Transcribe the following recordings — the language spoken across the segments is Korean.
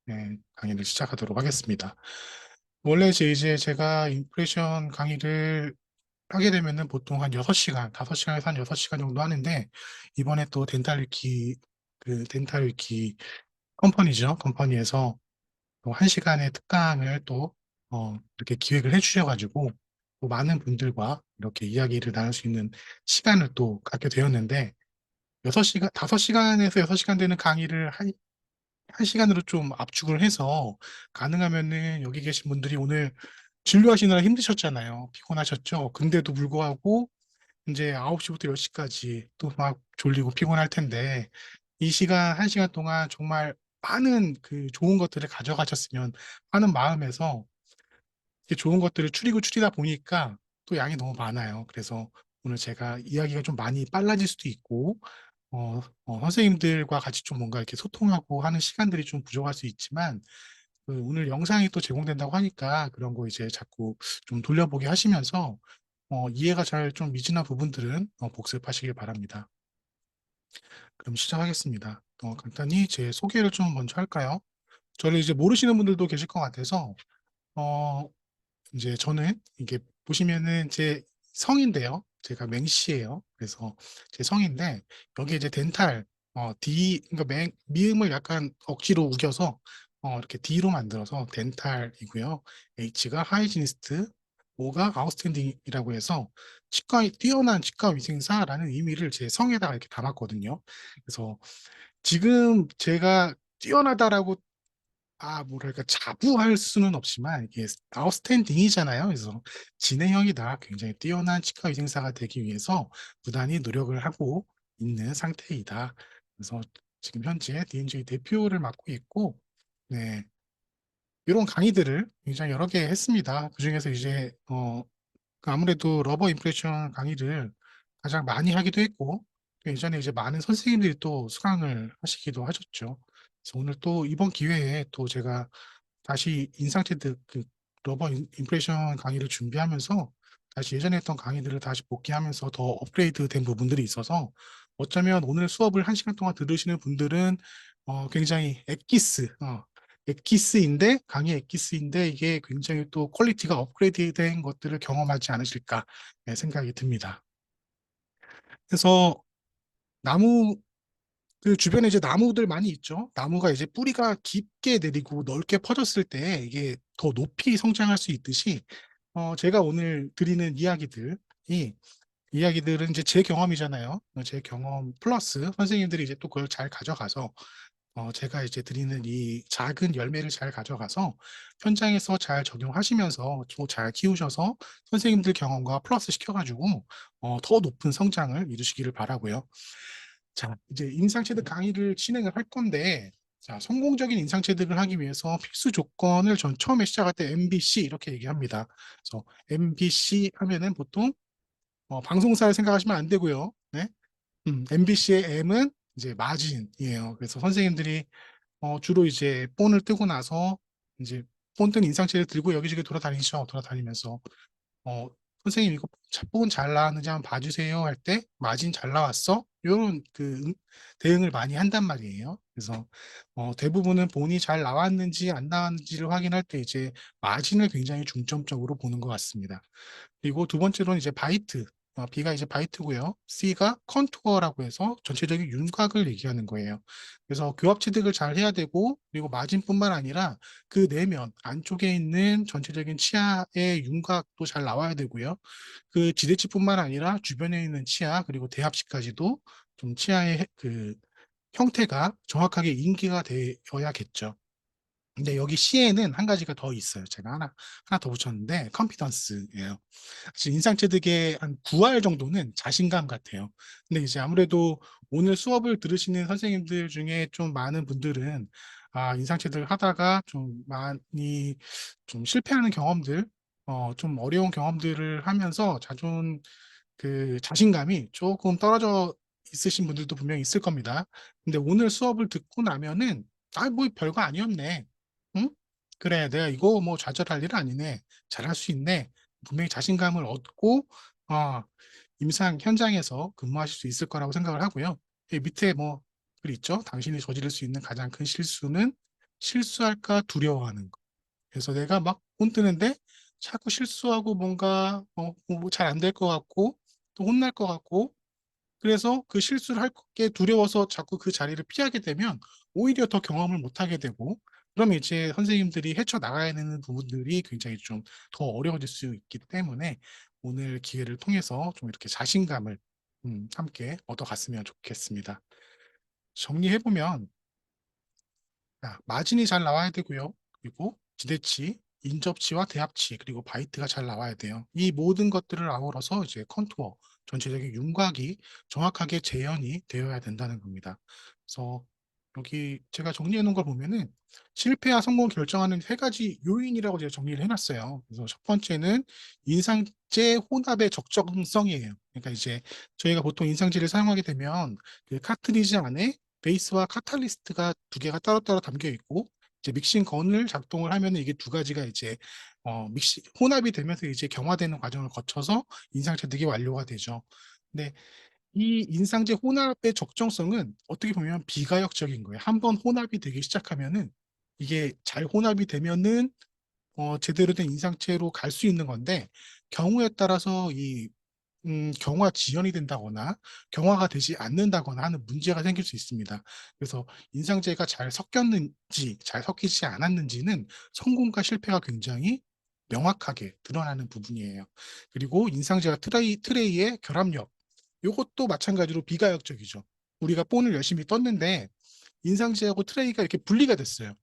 네, 강의를 시작하도록 하겠습니다. 원래 이제 제가 인프레션 강의를 하게 되면은 보통 한 6시간, 5시간에서 한 6시간 정도 하는데, 이번에 또 덴탈위키 컴퍼니죠. 컴퍼니에서 또 1시간의 특강을 또, 이렇게 기획을 해주셔가지고, 또 많은 분들과 이렇게 이야기를 나눌 수 있는 시간을 또 갖게 되었는데, 6시간, 5시간에서 6시간 되는 강의를 한 시간으로 좀 압축을 해서 가능하면은 여기 계신 분들이 오늘 진료하시느라 힘드셨잖아요. 피곤하셨죠? 근데도 불구하고 이제 9시부터 10시까지 또 막 졸리고 피곤할 텐데 이 시간, 한 시간 동안 정말 많은 그 좋은 것들을 가져가셨으면 하는 마음에서 이렇게 좋은 것들을 추리다 보니까 또 양이 너무 많아요. 그래서 오늘 제가 이야기가 좀 많이 빨라질 수도 있고 선생님들과 같이 좀 뭔가 이렇게 소통하고 하는 시간들이 좀 부족할 수 있지만, 오늘 영상이 또 제공된다고 하니까 그런 거 이제 자꾸 좀 돌려보기 하시면서, 이해가 잘 좀 미진한 부분들은 복습하시길 바랍니다. 그럼 시작하겠습니다. 간단히 제 소개를 좀 먼저 할까요? 저를 이제 모르시는 분들도 계실 것 같아서, 어, 이제 저는 이게 보시면은 제 성인데요. 제가 맹씨예요. 그래서 제 성인데 여기 이제 덴탈 그러니까 미음을 약간 억지로 우겨서 이렇게 D로 만들어서 덴탈이고요. H가 하이지니스트, O가 아웃스탠딩이라고 해서 뛰어난 치과 위생사라는 의미를 제 성에다가 이렇게 담았거든요. 그래서 지금 제가 뛰어나다라고 뭐랄까, 자부할 수는 없지만, 이게 아웃스탠딩이잖아요. 그래서 진행형이다. 굉장히 뛰어난 치과 위생사가 되기 위해서 부단히 노력을 하고 있는 상태이다. 그래서 지금 현재 DNJ 대표를 맡고 있고, 네, 이런 강의들을 굉장히 여러 개 했습니다. 그중에서 이제, 아무래도 러버 임프레션 강의를 가장 많이 하기도 했고, 또 예전에 이제 많은 선생님들이 또 수강을 하시기도 하셨죠. 그래서 오늘 또 이번 기회에 또 제가 다시 인상체드 러버 임프레션 강의를 준비하면서 다시 예전에 했던 강의들을 다시 복귀하면서 더 업그레이드 된 부분들이 있어서 어쩌면 오늘 수업을 1시간 동안 들으시는 분들은 굉장히 엑기스인데 강의 엑기스인데 이게 굉장히 또 퀄리티가 업그레이드 된 것들을 경험하지 않으실까 생각이 듭니다. 그래서 나무 그 주변에 이제 나무들 많이 있죠. 나무가 이제 뿌리가 깊게 내리고 넓게 퍼졌을 때 이게 더 높이 성장할 수 있듯이 제가 오늘 드리는 이야기들은 이제 제 경험이잖아요. 제 경험 플러스 선생님들이 이제 또 그걸 잘 가져가서 제가 이제 드리는 이 작은 열매를 잘 가져가서 현장에서 잘 적용하시면서 또 잘 키우셔서 선생님들 경험과 플러스 시켜가지고 더 높은 성장을 이루시기를 바라고요. 자, 이제 인상체득 강의를 진행을 할 건데, 자, 성공적인 인상체득을 하기 위해서 필수 조건을 전 처음에 시작할 때 MBC 이렇게 얘기합니다. 그래서 MBC 하면은 보통 방송사를 생각하시면 안 되고요. 네? MBC의 M은 이제 마진이에요. 그래서 선생님들이 주로 이제 폰을 뜨고 나서 이제 폰 뜬 인상체를 들고 여기저기 돌아다니죠. 돌아다니면서 어, 선생님 이거 본 잘 나왔는지 한번 봐주세요 할 때 마진 잘 나왔어? 이런 대응을 많이 한단 말이에요. 그래서 대부분은 본이 잘 나왔는지 안 나왔는지를 확인할 때 이제 마진을 굉장히 중점적으로 보는 것 같습니다. 그리고 두 번째로는 이제 바이트. B가 이제 바이트고요. C가 컨투어라고 해서 전체적인 윤곽을 얘기하는 거예요. 그래서 교합 취득을 잘 해야 되고, 그리고 마진뿐만 아니라 그 내면 안쪽에 있는 전체적인 치아의 윤곽도 잘 나와야 되고요. 그 지대치뿐만 아니라 주변에 있는 치아 그리고 대합치까지도 좀 치아의 그 형태가 정확하게 인계가 되어야겠죠. 근데 여기 C에는 한 가지가 더 있어요. 제가 하나 더 붙였는데, 컨피던스예요. 사실 인상체득의 한 9할 정도는 자신감 같아요. 근데 이제 아무래도 오늘 수업을 들으시는 선생님들 중에 좀 많은 분들은 인상체득을 하다가 좀 많이 좀 실패하는 경험들, 좀 어려운 경험들을 하면서 자신감이 조금 떨어져 있으신 분들도 분명히 있을 겁니다. 근데 오늘 수업을 듣고 나면은 뭐 별거 아니었네. 응? 그래, 내가 이거 뭐 좌절할 일은 아니네. 잘할 수 있네. 분명히 자신감을 얻고 임상 현장에서 근무하실 수 있을 거라고 생각을 하고요. 이 밑에 글 있죠. 당신이 저지를 수 있는 가장 큰 실수는 실수할까 두려워하는 거. 그래서 내가 막 폰 뜨는데 자꾸 실수하고 뭔가 잘 안 될 것 같고 또 혼날 것 같고 그래서 그 실수를 할 게 두려워서 자꾸 그 자리를 피하게 되면 오히려 더 경험을 못 하게 되고 그러면 이제 선생님들이 헤쳐나가야 되는 부분들이 굉장히 좀 더 어려워질 수 있기 때문에 오늘 기회를 통해서 좀 이렇게 자신감을 함께 얻어갔으면 좋겠습니다. 정리해보면 마진이 잘 나와야 되고요. 그리고 기대치, 인접치와 대합치, 그리고 바이트가 잘 나와야 돼요. 이 모든 것들을 아우러서 이제 컨투어, 전체적인 윤곽이 정확하게 재현이 되어야 된다는 겁니다. 그래서 여기 제가 정리해 놓은 걸 보면은 실패와 성공을 결정하는 세 가지 요인이라고 제가 정리를 해놨어요. 그래서 첫 번째는 인상제 혼합의 적정성이에요. 그러니까 이제 저희가 보통 인상제를 사용하게 되면 그 카트리지 안에 베이스와 카탈리스트가 두 개가 따로따로 담겨 있고 이제 믹싱 건을 작동을 하면 이게 두 가지가 이제 믹싱 혼합이 되면서 이제 경화되는 과정을 거쳐서 인상 제득이 완료가 되죠. 근데 이 인상제 혼합의 적정성은 어떻게 보면 비가역적인 거예요. 한번 혼합이 되기 시작하면은 이게 잘 혼합이 되면은 제대로 된 인상체로 갈 수 있는 건데 경우에 따라서 이 경화 지연이 된다거나 경화가 되지 않는다거나 하는 문제가 생길 수 있습니다. 그래서 인상제가 잘 섞였는지 잘 섞이지 않았는지는 성공과 실패가 굉장히 명확하게 드러나는 부분이에요. 그리고 인상제와 트레이의 결합력 이것도 마찬가지로 비가역적이죠. 우리가 본을 열심히 떴는데 인상제하고 트레이가 이렇게 분리가 됐어요.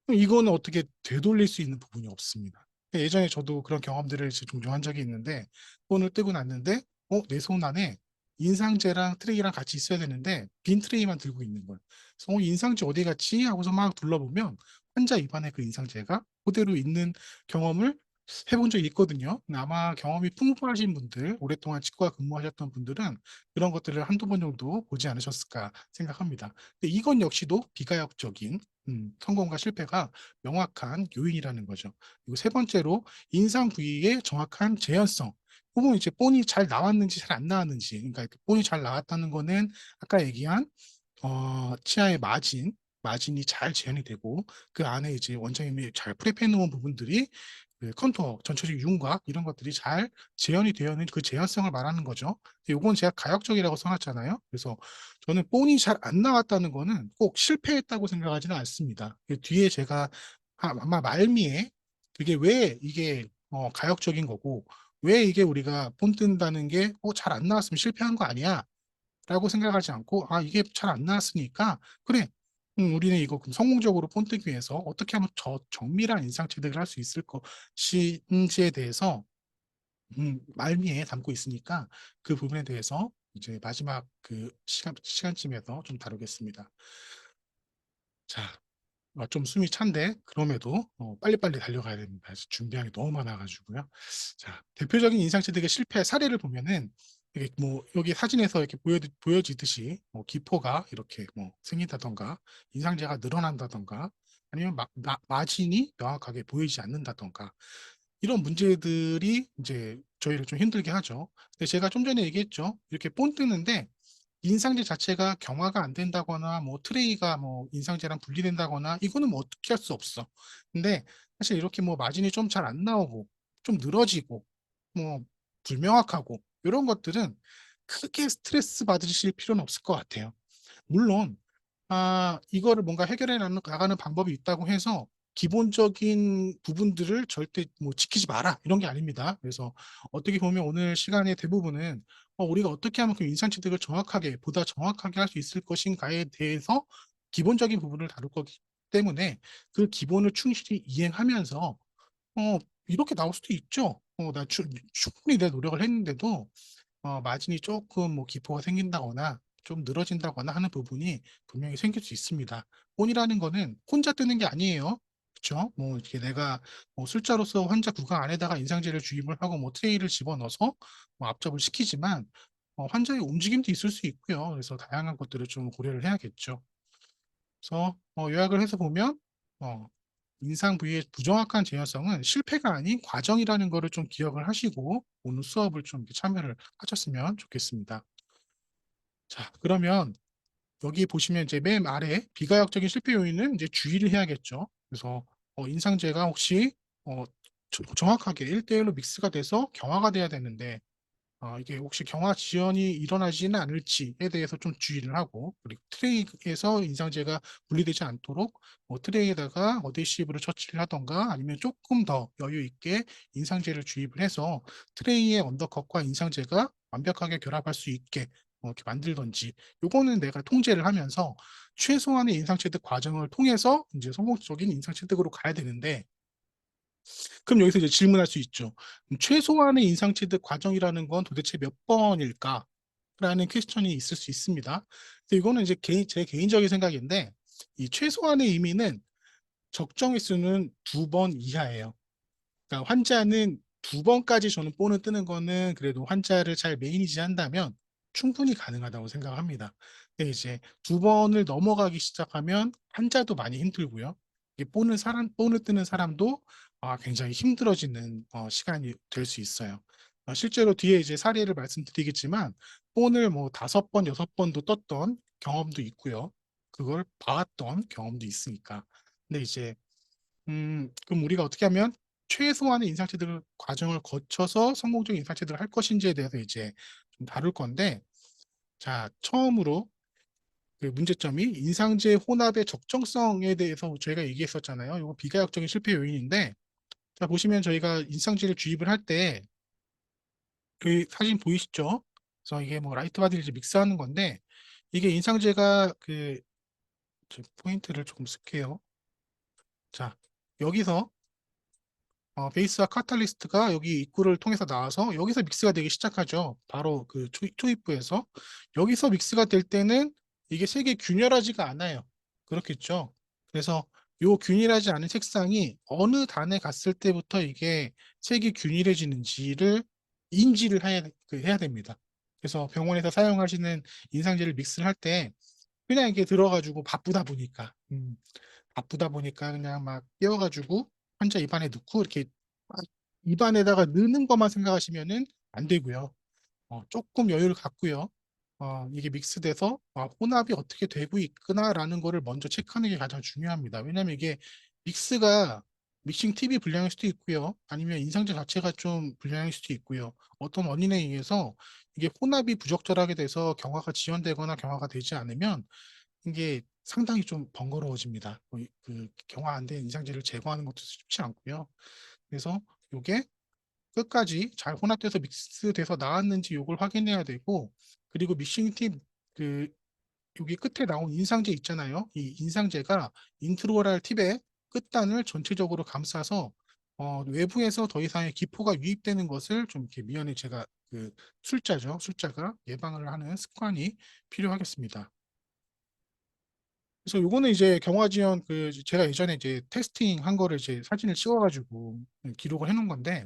그럼 이거는 어떻게 되돌릴 수 있는 부분이 없습니다. 예전에 저도 그런 경험들을 종종 한 적이 있는데 폰을 뜨고 났는데 내 손 안에 인상제랑 트레이랑 같이 있어야 되는데 빈 트레이만 들고 있는 거예요. 그래서 인상제 어디 갔지? 하고서 막 둘러보면 환자 입안에 그 인상제가 그대로 있는 경험을 해본 적이 있거든요. 아마 경험이 풍부하신 분들, 오랫동안 치과 근무하셨던 분들은 그런 것들을 한두 번 정도 보지 않으셨을까 생각합니다. 근데 이건 역시도 비가역적인 성공과 실패가 명확한 요인이라는 거죠. 그리고 세 번째로 인상 부위의 정확한 재현성. 혹은 이제 본이 잘 나왔는지 잘 안 나왔는지. 그러니까 본이 잘 나왔다는 거는 아까 얘기한 치아의 마진이 잘 재현이 되고 그 안에 이제 원장님이 잘 프랩해 놓은 부분들이 그 컨투어, 전체적 윤곽 이런 것들이 잘 재현이 되어 있는 그 재현성을 말하는 거죠. 이건 제가 가역적이라고 써놨잖아요. 그래서 저는 본이 잘 안 나왔다는 거는 꼭 실패했다고 생각하지는 않습니다. 그 뒤에 제가 아마 말미에 그게 왜 이게 가역적인 거고 왜 이게 우리가 본 뜬다는 게 잘 안 나왔으면 실패한 거 아니야? 라고 생각하지 않고 이게 잘 안 나왔으니까 그래 우리는 이거 그럼 성공적으로 폰뜨기 위해서 어떻게 하면 저 정밀한 인상 취득을 할 수 있을 것인지에 대해서 말미에 담고 있으니까 그 부분에 대해서 이제 마지막 그 시간쯤에서 좀 다루겠습니다. 자, 좀 숨이 찬데 그럼에도 빨리빨리 달려가야 됩니다. 그래서 준비한 게 너무 많아가지고요. 자, 대표적인 인상취득의 실패 사례를 보면은 이게 뭐 여기 사진에서 이렇게 보여지듯이 뭐 기포가 이렇게 뭐 생긴다던가 인상제가 늘어난다던가 아니면 마진이 명확하게 보이지 않는다던가 이런 문제들이 이제 저희를 좀 힘들게 하죠. 근데 제가 좀 전에 얘기했죠. 이렇게 본 뜨는데 인상제 자체가 경화가 안 된다거나 뭐 트레이가 뭐 인상제랑 분리된다거나 이거는 뭐 어떻게 할 수 없어. 근데 사실 이렇게 뭐 마진이 좀 잘 안 나오고 좀 늘어지고 뭐 불명확하고 이런 것들은 크게 스트레스 받으실 필요는 없을 것 같아요. 물론 이거를 뭔가 해결해 나가는 방법이 있다고 해서 기본적인 부분들을 절대 뭐 지키지 마라 이런 게 아닙니다. 그래서 어떻게 보면 오늘 시간의 대부분은 우리가 어떻게 하면 그 인상 취득을 정확하게 보다 정확하게 할 수 있을 것인가에 대해서 기본적인 부분을 다룰 거기 때문에 그 기본을 충실히 이행하면서 이렇게 나올 수도 있죠. 나 충분히 내 노력을 했는데도 마진이 조금 뭐 기포가 생긴다거나 좀 늘어진다거나 하는 부분이 분명히 생길 수 있습니다. 혼이라는 거는 혼자 뜨는 게 아니에요. 그렇죠? 뭐 이렇게 내가 뭐 술자로서 환자 구강 안에다가 인상제를 주입을 하고 뭐 트레이를 집어넣어서 뭐 압접을 시키지만 환자의 움직임도 있을 수 있고요. 그래서 다양한 것들을 좀 고려를 해야겠죠. 그래서 요약을 해서 보면 어, 인상 부위의 부정확한 재현성은 실패가 아닌 과정이라는 거를 좀 기억을 하시고 오늘 수업을 좀 참여를 하셨으면 좋겠습니다. 자, 그러면 여기 보시면 이제 맨 아래 비가역적인 실패 요인은 이제 주의를 해야겠죠. 그래서 인상제가 혹시 어, 정확하게 1대1로 믹스가 돼서 경화가 돼야 되는데 이게 혹시 경화 지연이 일어나지는 않을지에 대해서 좀 주의를 하고, 그리고 트레이에서 인상제가 분리되지 않도록 트레이에다가 어데시브를 처치를 하던가 아니면 조금 더 여유 있게 인상제를 주입을 해서 트레이의 언더컷과 인상제가 완벽하게 결합할 수 있게 이렇게 만들던지, 요거는 내가 통제를 하면서 최소한의 인상 취득 과정을 통해서 이제 성공적인 인상 취득으로 가야 되는데, 그럼 여기서 이제 질문할 수 있죠. 최소한의 인상 취득 과정이라는 건 도대체 몇 번일까? 라는 퀘스천이 있을 수 있습니다. 근데 이거는 이제 제 개인적인 생각인데, 이 최소한의 의미는 적정 횟수는 2번 이하예요. 그러니까 환자는 2번까지 저는 본을 뜨는 거는 그래도 환자를 잘 매니지 한다면 충분히 가능하다고 생각합니다. 근데 이제 2번을 넘어가기 시작하면 환자도 많이 힘들고요. 이게 본을 뜨는 사람도 굉장히 힘들어지는 시간이 될 수 있어요. 실제로 뒤에 이제 사례를 말씀드리겠지만 본을 뭐 5번, 6번도 떴던 경험도 있고요. 그걸 봐왔던 경험도 있으니까. 근데 이제 그럼 우리가 어떻게 하면 최소한의 인상치들 과정을 거쳐서 성공적인 인상치들을 할 것인지에 대해서 이제 좀 다룰 건데, 자, 처음으로 그 문제점이 인상제 혼합의 적정성에 대해서 저희가 얘기했었잖아요. 이거 비가역적인 실패 요인인데, 자, 보시면 저희가 인상제를 주입을 할 때, 그 사진 보이시죠? 그래서 이게 뭐 라이트 바디를 이제 믹스하는 건데, 이게 인상제가 저 포인트를 조금 쓸게요. 자, 여기서 베이스와 카탈리스트가 여기 입구를 통해서 나와서 여기서 믹스가 되기 시작하죠. 바로 그 초입부에서. 여기서 믹스가 될 때는 이게 색이 균열하지가 않아요. 그렇겠죠. 그래서 요 균일하지 않은 색상이 어느 단에 갔을 때부터 이게 색이 균일해지는지를 인지를 해야 됩니다. 그래서 병원에서 사용하시는 인상제를 믹스를 할 때 그냥 이게 들어가지고 바쁘다 보니까 그냥 막 띄워가지고 환자 입안에 넣고 이렇게 막 입안에다가 넣는 것만 생각하시면은 안 되고요. 조금 여유를 갖고요. 이게 믹스돼서 혼합이 어떻게 되고 있구나라는 거를 먼저 체크하는 게 가장 중요합니다. 왜냐하면 이게 믹스가 믹싱 팁이 불량일 수도 있고요. 아니면 인상제 자체가 좀 불량일 수도 있고요. 어떤 원인에 의해서 이게 혼합이 부적절하게 돼서 경화가 지연되거나 경화가 되지 않으면 이게 상당히 좀 번거로워집니다. 그 경화 안 된 인상제를 제거하는 것도 쉽지 않고요. 그래서 이게 끝까지 잘 혼합돼서 믹스돼서 나왔는지 이걸 확인해야 되고, 그리고 믹싱 팁그 여기 끝에 나온 인상제 있잖아요. 이 인상제가 인트로럴 팁의 끝단을 전체적으로 감싸서 외부에서 더 이상의 기포가 유입되는 것을 좀 이렇게 미연에 제가 sul자가 예방을 하는 습관이 필요하겠습니다. 그래서 요거는 이제 경화지연 제가 예전에 이제 테스팅 한 거를 이제 사진을 찍어가지고 기록을 해놓은 건데,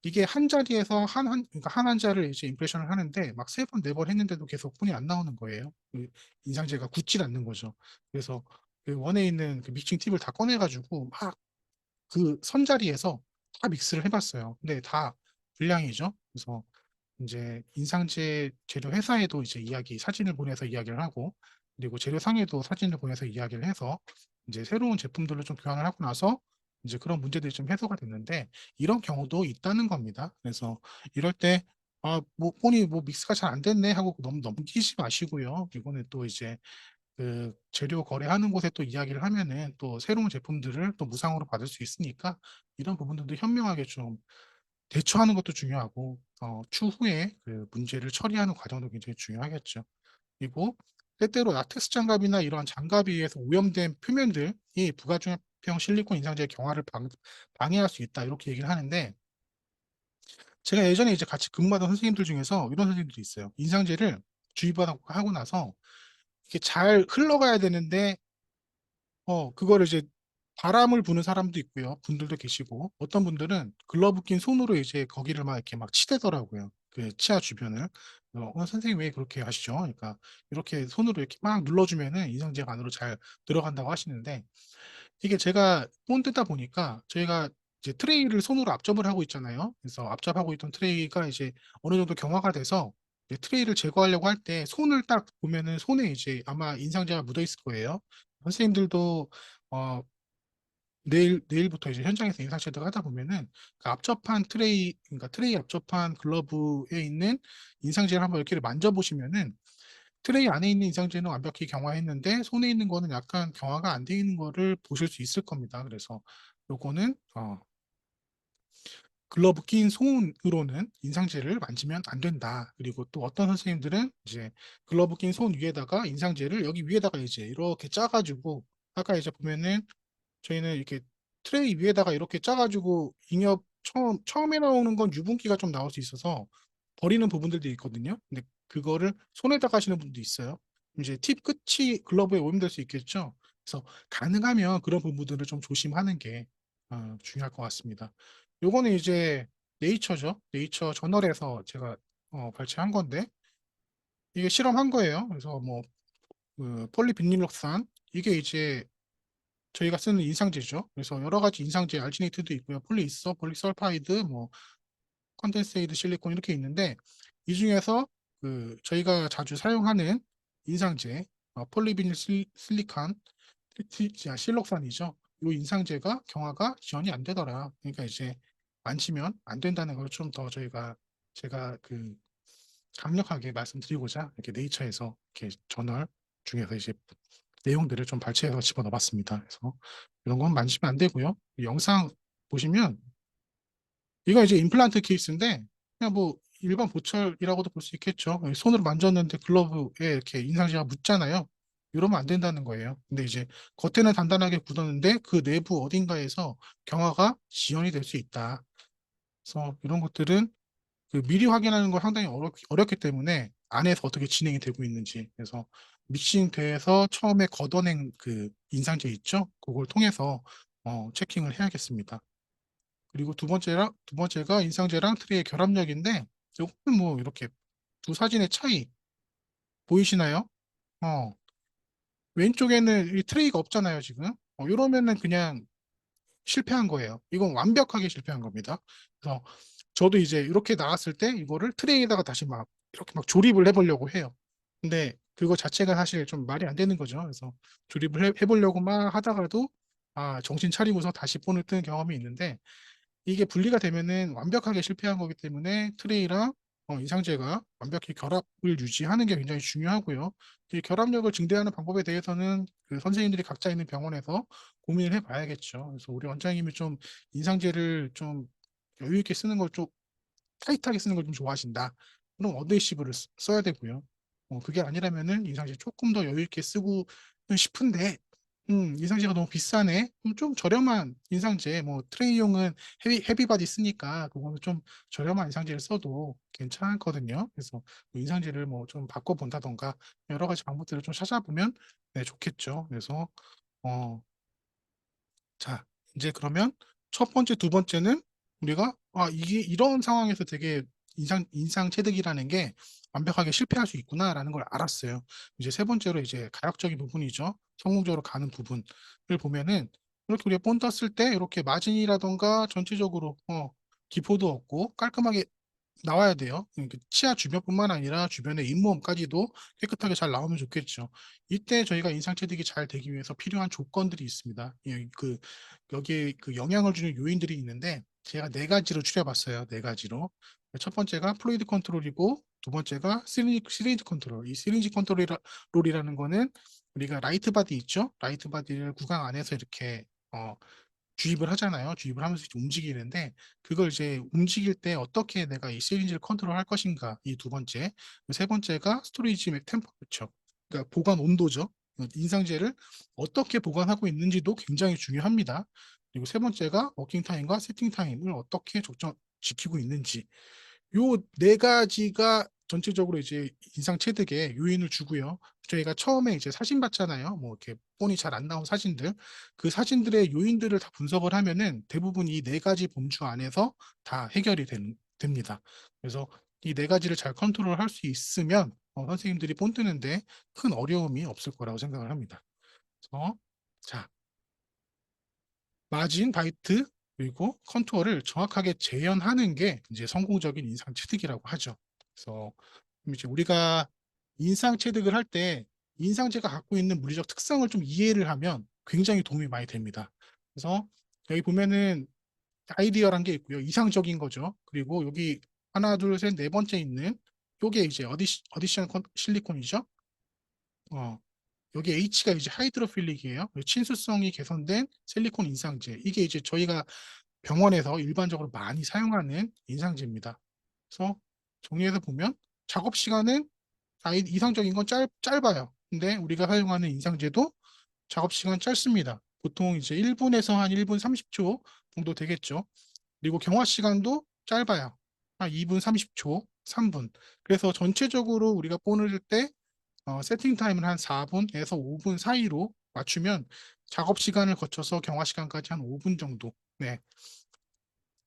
이게 한 자리에서 그러니까 한 환자를 이제 임프레션을 하는데 막 3번, 4번 했는데도 계속 본이 안 나오는 거예요. 인상제가 굳질 않는 거죠. 그래서 그 원에 있는 그 믹싱 팁을 다 꺼내가지고 막 그 선자리에서 다 믹스를 해봤어요. 근데 다 불량이죠. 그래서 이제 인상제 재료 회사에도 이제 사진을 보내서 이야기를 하고, 그리고 재료상에도 사진을 보내서 이야기를 해서 이제 새로운 제품들로 좀 교환을 하고 나서 이제 그런 문제들이 좀 해소가 됐는데, 이런 경우도 있다는 겁니다. 그래서 이럴 때 뭐 본이 뭐 믹스가 잘 안 됐네 하고 너무 넘기지 마시고요. 이거는 또 이제 그 재료 거래하는 곳에 또 이야기를 하면은 또 새로운 제품들을 또 무상으로 받을 수 있으니까, 이런 부분들도 현명하게 좀 대처하는 것도 중요하고, 추후에 그 문제를 처리하는 과정도 굉장히 중요하겠죠. 그리고 때때로 라텍스 장갑이나 이러한 장갑에 의해서 오염된 표면들이 부가중합형 실리콘 인상제의 경화를 방해할 수 있다, 이렇게 얘기를 하는데, 제가 예전에 이제 같이 근무하던 선생님들 중에서 이런 선생님들이 있어요. 인상제를 주입하고 나서 이게 잘 흘러가야 되는데 그거를 이제 바람을 부는 사람도 있고요. 분들도 계시고, 어떤 분들은 글러브 낀 손으로 이제 거기를 막 이렇게 막 치대더라고요. 그 치아 주변을. 선생님 왜 그렇게 하시죠? 그러니까 이렇게 손으로 이렇게 막 눌러주면은 인상제가 안으로 잘 들어간다고 하시는데, 이게 제가 본드다 보니까 저희가 이제 트레이를 손으로 앞접을 하고 있잖아요. 그래서 앞접하고 있던 트레이가 이제 어느 정도 경화가 돼서 이제 트레이를 제거하려고 할 때 손을 딱 보면은 손에 이제 아마 인상제가 묻어 있을 거예요. 선생님들도 어, 내일부터 이제 현장에서 인상 쉐딩 하다 보면은 그 앞접한 트레이, 그러니까 트레이 앞접한 글러브에 있는 인상제를 한번 이렇게 만져보시면은 트레이 안에 있는 인상제는 완벽히 경화했는데 손에 있는 거는 약간 경화가 안 돼 있는 거를 보실 수 있을 겁니다. 그래서 요거는 글러브 낀 손으로는 인상제를 만지면 안 된다. 그리고 또 어떤 선생님들은 이제 글러브 낀 손 위에다가 인상제를 여기 위에다가 이제 이렇게 짜가지고 아까 이제 보면은 저희는 이렇게 트레이 위에다가 이렇게 짜가지고 잉엽 처음에 나오는 건 유분기가 좀 나올 수 있어서 버리는 부분들도 있거든요. 근데 그거를 손에다가 하시는 분도 있어요. 이제 팁 끝이 글러브에 오염될 수 있겠죠. 그래서 가능하면 그런 부분들을 좀 조심하는 게 중요할 것 같습니다. 요거는 이제 네이처죠. 네이처 저널에서 제가 발췌한 건데 이게 실험한 거예요. 그래서 뭐 폴리비닐록산 이게 이제 저희가 쓰는 인상제죠. 그래서 여러 가지 인상제, 알지네이트도 있고요. 폴리이서, 폴리설파이드, 뭐 컨덴세이드 실리콘 이렇게 있는데 이 중에서 그 저희가 자주 사용하는 인상제, 폴리비닐 실리칸, 실록산이죠. 이 인상제가 경화가 지원이 안 되더라. 그러니까 이제 만지면 안 된다는 걸 좀 더 제가 그 강력하게 말씀드리고자 이렇게 네이처에서 이렇게 저널 중에서 이제 내용들을 좀 발췌해서 집어넣어봤습니다. 그래서 이런 건 만지면 안 되고요. 영상 보시면 이거 이제 임플란트 케이스인데 그냥 뭐 일반 보철이라고도 볼 수 있겠죠. 손으로 만졌는데 글러브에 이렇게 인상제가 묻잖아요. 이러면 안 된다는 거예요. 근데 이제 겉에는 단단하게 굳었는데 그 내부 어딘가에서 경화가 지연이 될 수 있다. 그래서 이런 것들은 그 미리 확인하는 건 상당히 어렵기 때문에 안에서 어떻게 진행이 되고 있는지 그래서 믹싱 돼서 처음에 걷어낸 그 인상제 있죠? 그걸 통해서 체킹을 해야겠습니다. 그리고 두 번째가 인상제랑 트레이의 결합력인데 이거는 뭐 이렇게 두 사진의 차이 보이시나요? 어, 왼쪽에는 이 트레이가 없잖아요, 지금. 이러면은 그냥 실패한 거예요. 이건 완벽하게 실패한 겁니다. 그래서 저도 이제 이렇게 나왔을 때 이거를 트레이에다가 다시 막 이렇게 막 조립을 해보려고 해요. 근데 그거 자체가 사실 좀 말이 안 되는 거죠. 그래서 조립을 해보려고 막 하다가도 정신 차리고서 다시 폰을 뜬 경험이 있는데 이게 분리가 되면은 완벽하게 실패한 거기 때문에 트레이랑 인상제가 완벽히 결합을 유지하는 게 굉장히 중요하고요. 이 결합력을 증대하는 방법에 대해서는 그 선생님들이 각자 있는 병원에서 고민을 해봐야겠죠. 그래서 우리 원장님이 좀 인상제를 좀 여유 있게 쓰는 걸 좀 타이트하게 쓰는 걸 좀 좋아하신다. 그럼 어드헤시브를 써야 되고요. 그게 아니라면은 인상제 조금 더 여유 있게 쓰고 싶은데 인상제가 너무 비싸네. 그럼 좀 저렴한 인상제, 뭐 트레이용은 헤비바디 쓰니까 그거는 좀 저렴한 인상제를 써도 괜찮거든요. 그래서 뭐 인상제를 뭐 좀 바꿔본다던가 여러 가지 방법들을 좀 찾아보면 네, 좋겠죠. 그래서 어, 자, 이제 그러면 첫 번째, 두 번째는 우리가 이게 이런 상황에서 되게 인상 체득이라는 게 완벽하게 실패할 수 있구나라는 걸 알았어요. 이제 세 번째로 이제 가역적인 부분이죠. 성공적으로 가는 부분을 보면은 이렇게 우리가 본 떴을 때 이렇게 마진이라던가 전체적으로 기포도 없고 깔끔하게 나와야 돼요. 치아 주변뿐만 아니라 주변의 잇몸까지도 깨끗하게 잘 나오면 좋겠죠. 이때 저희가 인상 체득이 잘 되기 위해서 필요한 조건들이 있습니다. 여기에 그 영향을 주는 요인들이 있는데 제가 네 가지로 추려봤어요. 네 가지로. 첫 번째가 플루이드 컨트롤이고 두 번째가 시리즈 컨트롤. 이 시리즈 컨트롤이라는 거는 우리가 라이트 바디 있죠? 라이트 바디를 구강 안에서 이렇게 주입을 하잖아요. 주입을 하면서 이제 움직이는데 그걸 이제 움직일 때 어떻게 내가 이 시리즈를 컨트롤할 것인가 이 두 번째. 세 번째가 스토리지 맥 템퍼처. 그러니까 보관 온도죠. 인상제를 어떻게 보관하고 있는지도 굉장히 중요합니다. 그리고 세 번째가 워킹 타임과 세팅 타임을 어떻게 적정 지키고 있는지. 요 네 가지가 전체적으로 이제 인상 체득에 요인을 주고요. 저희가 처음에 이제 사진 봤잖아요. 뭐 이렇게 폰이 잘 안 나온 사진들. 그 사진들의 요인들을 다 분석을 하면은 대부분 이 네 가지 범주 안에서 다 해결이 됩니다. 그래서 이 네 가지를 잘 컨트롤할 수 있으면 선생님들이 폰 뜨는데 큰 어려움이 없을 거라고 생각을 합니다. 그래서 자, 마진, 바이트, 그리고 컨투어를 정확하게 재현하는 게 이제 성공적인 인상 취득이라고 하죠. 그래서 그럼 이제 우리가 인상 체득을 할 때 인상체가 갖고 있는 물리적 특성을 좀 이해를 하면 굉장히 도움이 많이 됩니다. 그래서 여기 보면은 아이디어란 게 있고요. 이상적인 거죠. 그리고 여기 하나, 둘, 셋, 네 번째 있는 요게 이제 어디션 실리콘이죠. 어, 여기 H가 이제 하이드로필릭이에요. 친수성이 개선된 실리콘 인상제. 이게 이제 저희가 병원에서 일반적으로 많이 사용하는 인상제입니다. 그래서 정리해서 보면 작업 시간은 이상적인 건 짧아요. 근데 우리가 사용하는 인상제도 작업 시간 짧습니다. 보통 이제 1분에서 한 1분 30초 정도 되겠죠. 그리고 경화 시간도 짧아요. 한 2분 30초, 3분. 그래서 전체적으로 우리가 보낼 때 세팅 타임을 한 4분에서 5분 사이로 맞추면 작업 시간을 거쳐서 경화 시간까지 한 5분 정도 네,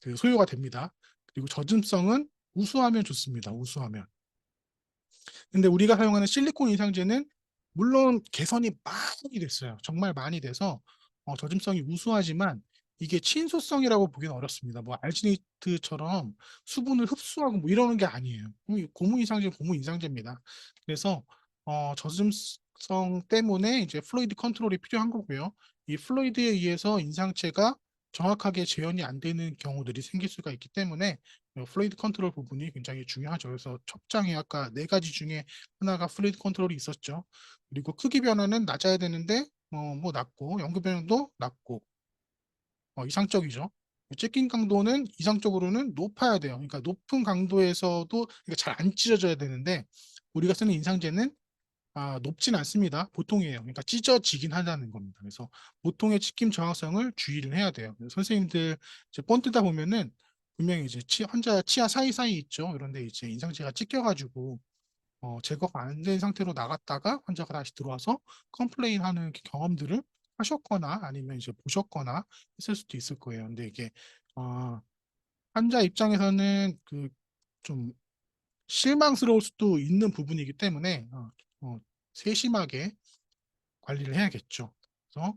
그 소요가 됩니다. 그리고 젖음성은 우수하면 좋습니다. 우수하면. 근데 우리가 사용하는 실리콘 인상제는 물론 개선이 많이 됐어요. 정말 많이 돼서 저짐성이 우수하지만 이게 친소성이라고 보기는 어렵습니다. 뭐 알지네이트처럼 수분을 흡수하고 뭐 이러는 게 아니에요. 고무 인상제는 고무 인상제입니다. 그래서 저짐성 때문에 이제 플루이드 컨트롤이 필요한 거고요. 이 플루이드에 의해서 인상체가 정확하게 재현이 안 되는 경우들이 생길 수가 있기 때문에 플루이드 컨트롤 부분이 굉장히 중요하죠. 그래서 첫 장에 아까 네 가지 중에 하나가 플루이드 컨트롤이 있었죠. 그리고 크기 변화는 낮아야 되는데 뭐 낮고 연구 변형도 낮고 이상적이죠. 찢긴 강도는 이상적으로는 높아야 돼요. 그러니까 높은 강도에서도 잘 안 찢어져야 되는데 우리가 쓰는 인상제는 높진 않습니다. 보통이에요. 그러니까 찢어지긴 하다는 겁니다. 그래서 보통의 찢김 정확성을 주의를 해야 돼요. 선생님들 이제 본 뜨다 보면은 분명히 이제 환자 치아 사이사이 있죠. 그런데 이제 인상제가 찢겨가지고 제거가 안 된 상태로 나갔다가 환자가 다시 들어와서 컴플레인하는 경험들을 하셨거나 아니면 이제 보셨거나 했을 수도 있을 거예요. 근데 이게 어, 환자 입장에서는 그 좀 실망스러울 수도 있는 부분이기 때문에 세심하게 관리를 해야겠죠. 그래서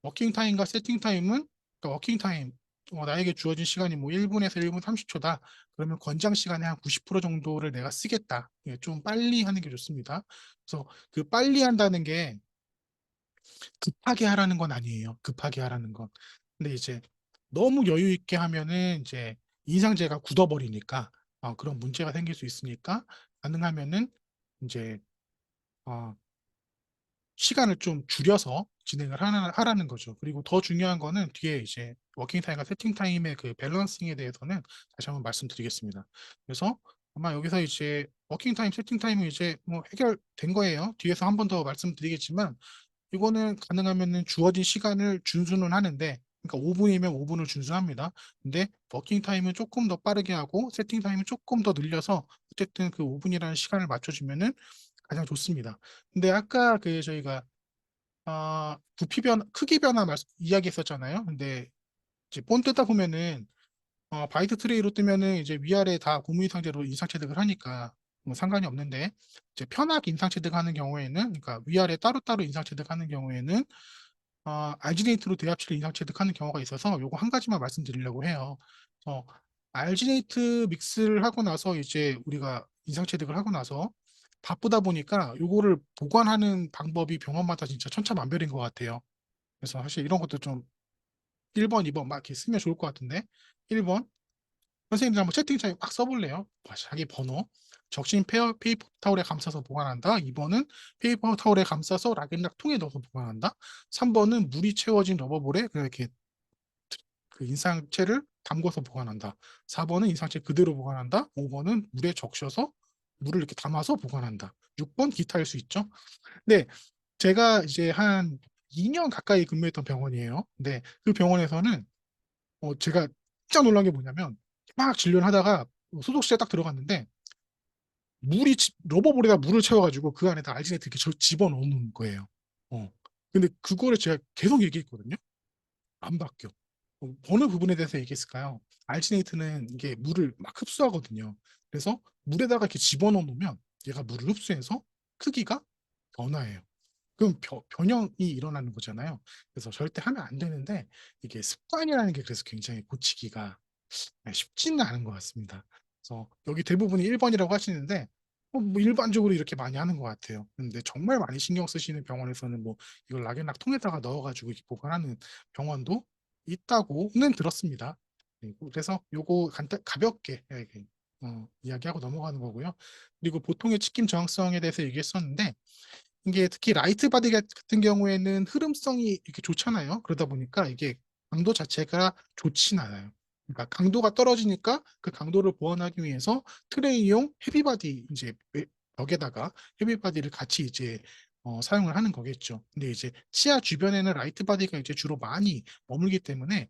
워킹 타임과 세팅 타임은 그러니까 워킹 타임 나에게 주어진 시간이 뭐 1분에서 1분 30초다. 그러면 권장 시간의 한 90% 정도를 내가 쓰겠다. 예, 좀 빨리 하는 게 좋습니다. 그래서 그 빨리 한다는 게 급하게 하라는 건 아니에요. 급하게 하라는 건. 근데 이제 너무 여유 있게 하면은 이제 인상제가 굳어버리니까 그런 문제가 생길 수 있으니까 가능하면은 이제 어, 시간을 좀 줄여서 진행을 하라는 거죠. 그리고 더 중요한 거는 뒤에 이제 워킹 타임과 세팅 타임의 그 밸런싱에 대해서는 다시 한번 말씀드리겠습니다. 그래서 아마 여기서 이제 워킹 타임, 세팅 타임은 이제 뭐 해결된 거예요. 뒤에서 한 번 더 말씀드리겠지만 이거는 가능하면은 주어진 시간을 준수는 하는데 그러니까 5분이면 5분을 준수합니다. 근데 워킹 타임은 조금 더 빠르게 하고 세팅 타임은 조금 더 늘려서 어쨌든 그 5분이라는 시간을 맞춰주면은 가장 좋습니다. 근데 아까 그 저희가 부피 크기 변화 이야기했었잖아요. 근데 이제 본 뜨다 보면은 바이트 트레이로 뜨면은 이제 위아래 다 고무 상태로 인상 체득을 하니까 뭐 상관이 없는데 이제 편하게 인상 체득하는 경우에는 그러니까 위아래 따로따로 인상 체득하는 경우에는 알지네이트로 대합치를 인상 체득하는 경우가 있어서 요거 한 가지만 말씀드리려고 해요. 어, 알지네이트 믹스를 하고 나서 이제 우리가 인상 체득을 하고 나서 바쁘다 보니까 요거를 보관하는 방법이 병원마다 진짜 천차만별인 것 같아요. 그래서 사실 이런 것도 좀 1번, 2번 막 이렇게 쓰면 좋을 것 같은데 1번 선생님들 한번 채팅창에 막 써볼래요. 자기 번호. 적신 페이퍼 타올에 감싸서 보관한다. 2번은 페이퍼 타올에 감싸서 락앤락 통에 넣어서 보관한다. 3번은 물이 채워진 러버볼에 그냥 이렇게 그 인상체를 담궈서 보관한다. 4번은 인상체 그대로 보관한다. 5번은 물에 적셔서 물을 이렇게 담아서 보관한다. 6번 기타일 수 있죠. 근데 제가 이제 한 2년 가까이 근무했던 병원이에요. 근데 그 병원에서는 제가 진짜 놀란 게 뭐냐면 막 진료를 하다가 소독실에 딱 들어갔는데 러버볼에다 물을 채워가지고 그 안에다 알지네이트 이렇게 집어넣는 거예요. 근데 그거를 제가 계속 얘기했거든요. 안 바뀌어. 어느 부분에 대해서 얘기했을까요? 알지네이트는 이게 물을 막 흡수하거든요. 그래서 물에다가 이렇게 집어넣어 놓으면 얘가 물을 흡수해서 크기가 변화해요. 그럼 변형이 일어나는 거잖아요. 그래서 절대 하면 안 되는데 이게 습관이라는 게 그래서 굉장히 고치기가 쉽지는 않은 것 같습니다. 그래서 여기 대부분이 1번이라고 하시는데 뭐 일반적으로 이렇게 많이 하는 것 같아요. 근데 정말 많이 신경 쓰시는 병원에서는 뭐 이걸 락앤락 통에다가 넣어가지고 이렇게 보관하는 병원도 있다고는 들었습니다. 그래서 요거 가볍게 이렇게, 이야기하고 넘어가는 거고요. 그리고 보통의 치킨 저항성에 대해서 얘기했었는데 이게 특히 라이트 바디 같은 경우에는 흐름성이 이렇게 좋잖아요. 그러다 보니까 이게 강도 자체가 좋진 않아요. 그러니까 강도가 떨어지니까 그 강도를 보완하기 위해서 트레이용 헤비바디 이제 벽에다가 헤비바디를 같이 이제 사용을 하는 거겠죠. 근데 이제 치아 주변에는 라이트 바디가 이제 주로 많이 머물기 때문에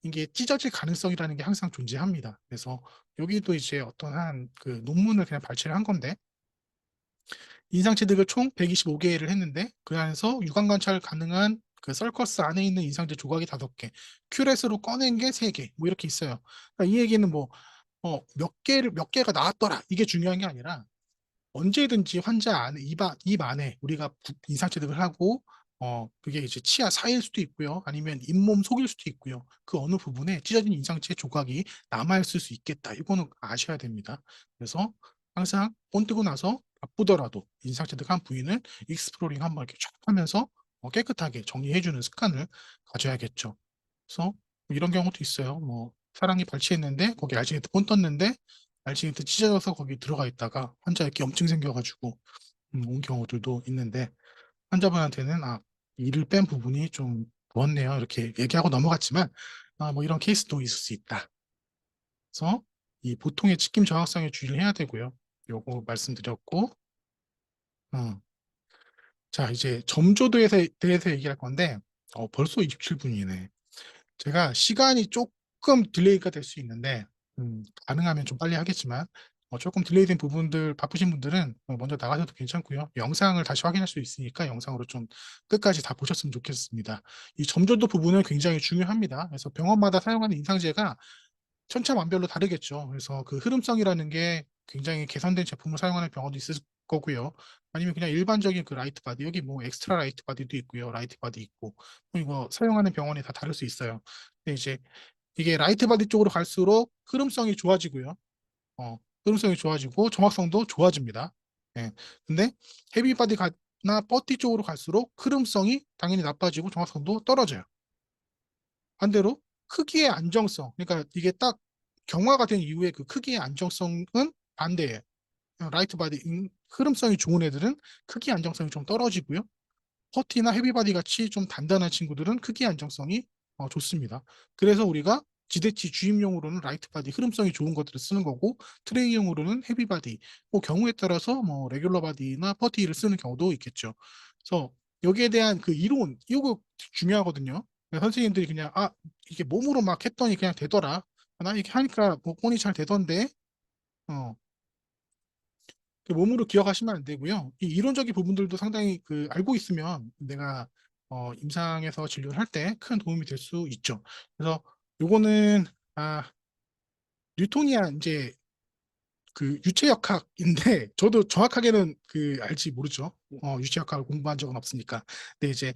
이게 찢어질 가능성이라는 게 항상 존재합니다. 그래서 여기도 이제 어떤 한 그 논문을 그냥 발췌를 한 건데 인상체득을 총 125개를 했는데 그 안에서 유관 관찰 가능한 그 서커스 안에 있는 인상제 조각이 5개, 큐렛으로 꺼낸 게 3개, 뭐 이렇게 있어요. 그러니까 이 얘기는 뭐, 몇 개가 나왔더라. 이게 중요한 게 아니라 언제든지 환자 안에, 입 안에 우리가 인상체득을 하고, 그게 이제 치아 사이일 수도 있고요. 아니면 잇몸 속일 수도 있고요. 그 어느 부분에 찢어진 인상체 조각이 남아있을 수 있겠다. 이거는 아셔야 됩니다. 그래서 항상 본 뜨고 나서 바쁘더라도 인상체득한 부위는 익스플로링 한번 이렇게 쫙 하면서 깨끗하게 정리해주는 습관을 가져야겠죠. 그래서 뭐 이런 경우도 있어요. 뭐 사랑니 발치했는데 거기 알지니트 본 떴는데 알지니트 찢어져서 거기 들어가 있다가 환자에 염증 생겨가지고 온 경우들도 있는데 환자분한테는 이를 뺀 부분이 좀 부었네요 이렇게 얘기하고 넘어갔지만 뭐 이런 케이스도 있을 수 있다. 그래서 이 보통의 치킨 저항성에 주의를 해야 되고요. 요거 말씀드렸고 어, 자 이제 점조도에 대해서 얘기할 건데 벌써 27분이네. 제가 시간이 조금 딜레이가 될 수 있는데 가능하면 좀 빨리 하겠지만 조금 딜레이된 부분들 바쁘신 분들은 먼저 나가셔도 괜찮고요. 영상을 다시 확인할 수 있으니까 영상으로 좀 끝까지 다 보셨으면 좋겠습니다. 이 점조도 부분은 굉장히 중요합니다. 그래서 병원마다 사용하는 인상제가 천차만별로 다르겠죠. 그래서 그 흐름성이라는 게 굉장히 개선된 제품을 사용하는 병원도 있을 거고요. 아니면 그냥 일반적인 그 라이트 바디, 여기 뭐 엑스트라 라이트 바디도 있고요. 라이트 바디 있고. 뭐 이거 사용하는 병원이 다 다를 수 있어요. 근데 이제 이게 라이트 바디 쪽으로 갈수록 흐름성이 좋아지고요. 흐름성이 좋아지고 정확성도 좋아집니다. 예. 근데 헤비 바디나 버티 쪽으로 갈수록 흐름성이 당연히 나빠지고 정확성도 떨어져요. 반대로 크기의 안정성, 그러니까 이게 딱 경화가 된 이후에 그 크기의 안정성은 반대예요. 라이트 바디 흐름성이 좋은 애들은 크기 안정성이 좀 떨어지고요. 퍼티나 헤비바디 같이 좀 단단한 친구들은 크기 안정성이 좋습니다. 그래서 우리가 지대치 주임용으로는 라이트 바디 흐름성이 좋은 것들을 쓰는 거고 트레이용으로는 헤비바디 뭐 경우에 따라서 뭐 레귤러 바디나 퍼티를 쓰는 경우도 있겠죠. 그래서 여기에 대한 그 이론 이거 중요하거든요. 선생님들이 그냥 이게 몸으로 막 했더니 그냥 되더라. 나 이렇게 하니까 복권이 잘 되던데 어, 그 몸으로 기억하시면 안 되고요. 이 이론적인 부분들도 상당히 그 알고 있으면 내가 임상에서 진료를 할 때 큰 도움이 될 수 있죠. 그래서 요거는 뉴토니안 이제 그 유체역학인데 저도 정확하게는 그 알지 모르죠. 유체역학을 공부한 적은 없으니까. 근데 이제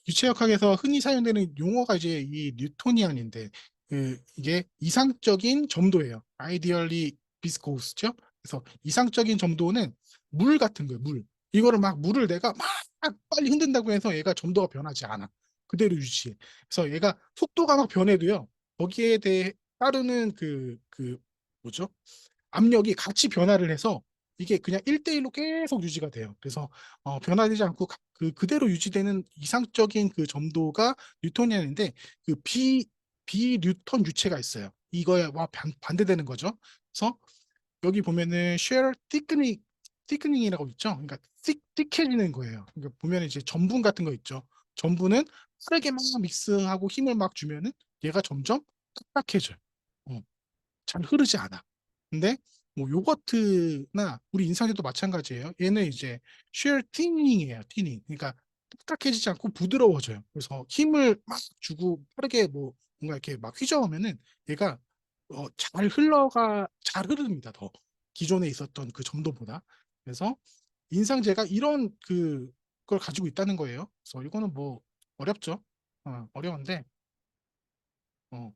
유체역학에서 흔히 사용되는 용어가 이제 이 뉴토니안인데 이게 이상적인 점도예요. 아이디얼리 비스코스죠. 그래서 이상적인 점도는 물 같은 거예요. 물. 이거를 막 물을 내가 막 빨리 흔든다고 해서 얘가 점도가 변하지 않아. 그대로 유지해. 그래서 얘가 속도가 막 변해도요. 거기에 대해 따르는 그 뭐죠? 압력이 같이 변화를 해서 이게 그냥 1대1로 계속 유지가 돼요. 그래서 변화되지 않고 그대로 유지되는 이상적인 그 점도가 뉴턴이었는데 그 비뉴턴 유체가 있어요. 이거와 반대되는 거죠. 그래서 여기 보면은 share thickening이라고 있죠. 그러니까 틱해지는 거예요. 그러니까 보면 이제 전분 같은 거 있죠. 전분은 빠르게 막 믹스하고 힘을 막 주면은 얘가 점점 딱딱해져요. 어. 잘 흐르지 않아. 근데 뭐 요거트나 우리 인상제도 마찬가지예요. 얘는 이제 shear thin닝이에요. 티닝. 그러니까 딱딱해지지 않고 부드러워져요. 그래서 힘을 막 주고 빠르게 뭐 뭔가 이렇게 막 휘저으면은 얘가 잘 흐릅니다. 더 기존에 있었던 그 점도보다. 그래서 인상제가 이런 그걸 가지고 있다는 거예요. 그래서 이거는 뭐 어렵죠. 어려운데 어,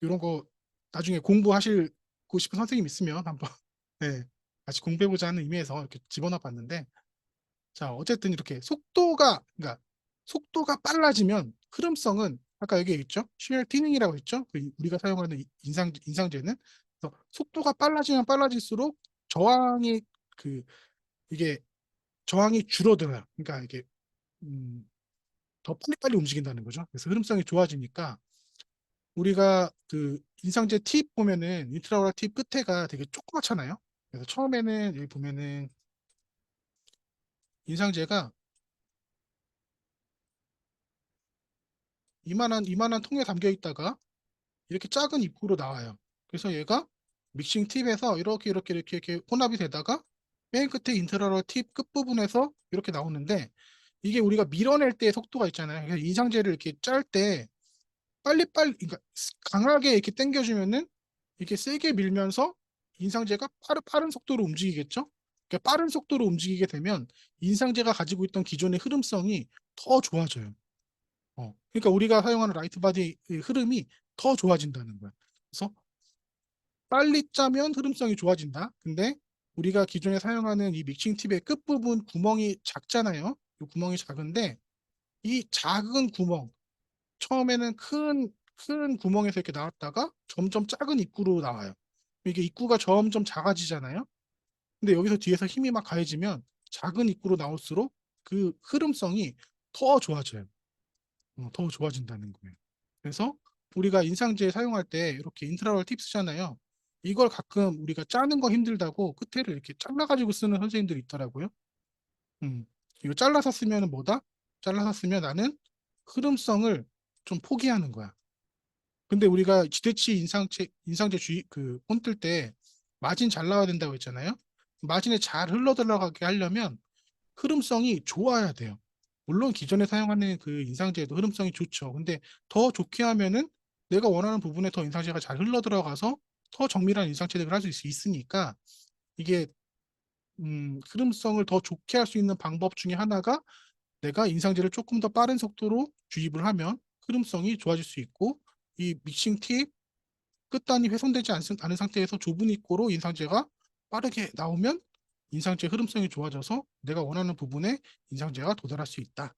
이런 거 나중에 공부하시고 싶은 선생님 있으면 한번 네. 같이 공부해보자 하는 의미에서 이렇게 집어넣어 봤는데, 자, 어쨌든 이렇게 그러니까 속도가 빨라지면 흐름성은 아까 여기 있죠? 슈엘 티닝이라고 했죠? 우리가 사용하는 인상제는. 그래서 속도가 빨라지면 빨라질수록 저항이 그 이게 저항이 줄어들어요. 그러니까 이게 음, 더 빨리빨리 움직인다는 거죠. 그래서 흐름성이 좋아지니까 우리가 그 인상제 팁 보면은 인트라오라 팁 끝에가 되게 조그맣잖아요. 그래서 처음에는 여기 보면은 인상제가 이만한 통에 담겨 있다가 이렇게 작은 입구로 나와요. 그래서 얘가 믹싱 팁에서 이렇게 혼합이 되다가 맨 끝에 인트라오라 팁 끝부분에서 이렇게 나오는데, 이게 우리가 밀어낼 때 속도가 있잖아요. 그래서 인상제를 이렇게 짤 때 빨리빨리, 그러니까 강하게 이렇게 당겨주면은 이렇게 세게 밀면서 인상제가 빠른 속도로 움직이겠죠? 그러니까 빠른 속도로 움직이게 되면 인상제가 가지고 있던 기존의 흐름성이 더 좋아져요. 그러니까 우리가 사용하는 라이트 바디 흐름이 더 좋아진다는 거야. 그래서 빨리 짜면 흐름성이 좋아진다. 근데 우리가 기존에 사용하는 이 믹싱 팁의 끝부분 구멍이 작잖아요. 이 구멍이 작은데 이 작은 구멍, 처음에는 큰 구멍에서 이렇게 나왔다가 점점 작은 입구로 나와요. 이게 입구가 점점 작아지잖아요. 근데 여기서 뒤에서 힘이 막 가해지면 작은 입구로 나올수록 그 흐름성이 더 좋아져요. 더 좋아진다는 거예요. 그래서 우리가 인상제 사용할 때 이렇게 인트라올 팁 쓰잖아요. 이걸 가끔 우리가 짜는 거 힘들다고 끝에를 이렇게 잘라가지고 쓰는 선생님들이 있더라고요. 음, 이거 잘라서 쓰면 뭐다? 잘라서 쓰면 나는 흐름성을 좀 포기하는 거야. 근데 우리가 지대치 인상제 폰뜰 때 마진 잘 나와야 된다고 했잖아요. 마진에 잘 흘러 들어가게 하려면 흐름성이 좋아야 돼요. 물론 기존에 사용하는 그 인상제도 흐름성이 좋죠. 근데 더 좋게 하면은 내가 원하는 부분에 더 인상제가 잘 흘러 들어가서 더 정밀한 인상 체득을 할 수 있으니까, 이게 흐름성을 더 좋게 할 수 있는 방법 중에 하나가 내가 인상제를 조금 더 빠른 속도로 주입을 하면 흐름성이 좋아질 수 있고, 이 믹싱 팁 끝단이 훼손되지 않은 상태에서 좁은 입구로 인상제가 빠르게 나오면 인상제 흐름성이 좋아져서 내가 원하는 부분에 인상제가 도달할 수 있다.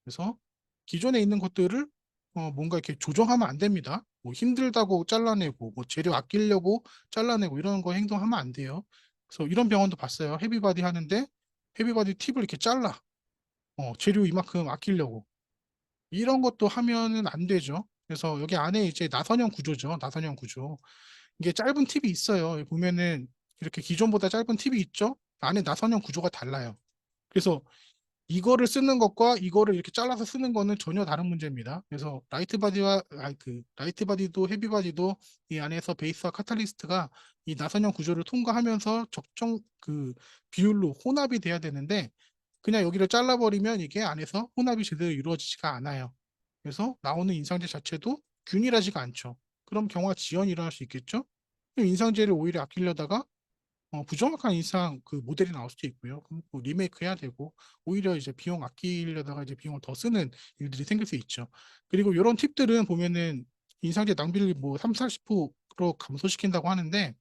그래서 기존에 있는 것들을 뭔가 이렇게 조정하면 안 됩니다. 뭐 힘들다고 잘라내고 뭐 재료 아끼려고 잘라내고 이런 거 행동하면 안 돼요. 그래서 이런 병원도 봤어요. 헤비바디 하는데 헤비바디 팁을 이렇게 잘라. 재료 이만큼 아끼려고. 이런 것도 하면은 안 되죠. 그래서 여기 안에 이제 나선형 구조죠. 나선형 구조. 이게 짧은 팁이 있어요. 여기 보면은 이렇게 기존보다 짧은 팁이 있죠. 안에 나선형 구조가 달라요. 그래서 이거를 쓰는 것과 이거를 이렇게 잘라서 쓰는 거는 전혀 다른 문제입니다. 그래서 라이트 바디도 헤비 바디도 이 안에서 베이스와 카탈리스트가 이 나선형 구조를 통과하면서 적정 그 비율로 혼합이 돼야 되는데, 그냥 여기를 잘라버리면 이게 안에서 혼합이 제대로 이루어지지가 않아요. 그래서 나오는 인상제 자체도 균일하지가 않죠. 그럼 경화 지연이 일어날 수 있겠죠? 그럼 인상제를 오히려 아끼려다가 부정확한 인상 그 모델이 나올 수도 있고요. 그럼 뭐 리메이크 해야 되고, 오히려 이제 비용 아끼려다가 이제 비용을 더 쓰는 일들이 생길 수 있죠. 그리고 이런 팁들은 보면은 인상제 낭비를 뭐 3, 40% 감소시킨다고 하는데,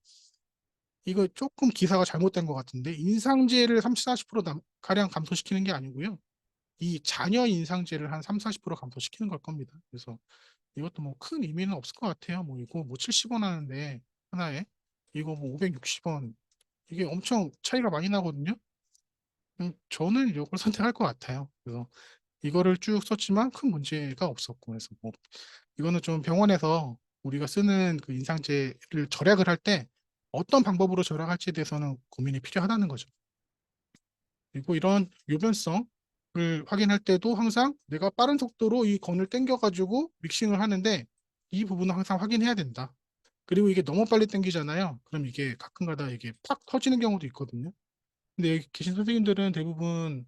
이거 조금 기사가 잘못된 것 같은데, 인상제를 30, 40% 가량 감소시키는 게 아니고요. 이 잔여 인상제를 한 3, 40% 감소시키는 걸 겁니다. 그래서 이것도 뭐 큰 의미는 없을 것 같아요. 뭐 이거 뭐 70원 하는데 하나에 이거 뭐 560원, 이게 엄청 차이가 많이 나거든요. 저는 이걸 선택할 것 같아요. 그래서 이거를 쭉 썼지만 큰 문제가 없었고, 그래서 뭐 이거는 좀 병원에서 우리가 쓰는 그 인상제를 절약을 할 때 어떤 방법으로 절약할지에 대해서는 고민이 필요하다는 거죠. 그리고 이런 유변성을 확인할 때도 항상 내가 빠른 속도로 이 건을 당겨가지고 믹싱을 하는데 이 부분은 항상 확인해야 된다. 그리고 이게 너무 빨리 당기잖아요. 그럼 이게 가끔가다 이게 팍 터지는 경우도 있거든요. 근데 여기 계신 선생님들은 대부분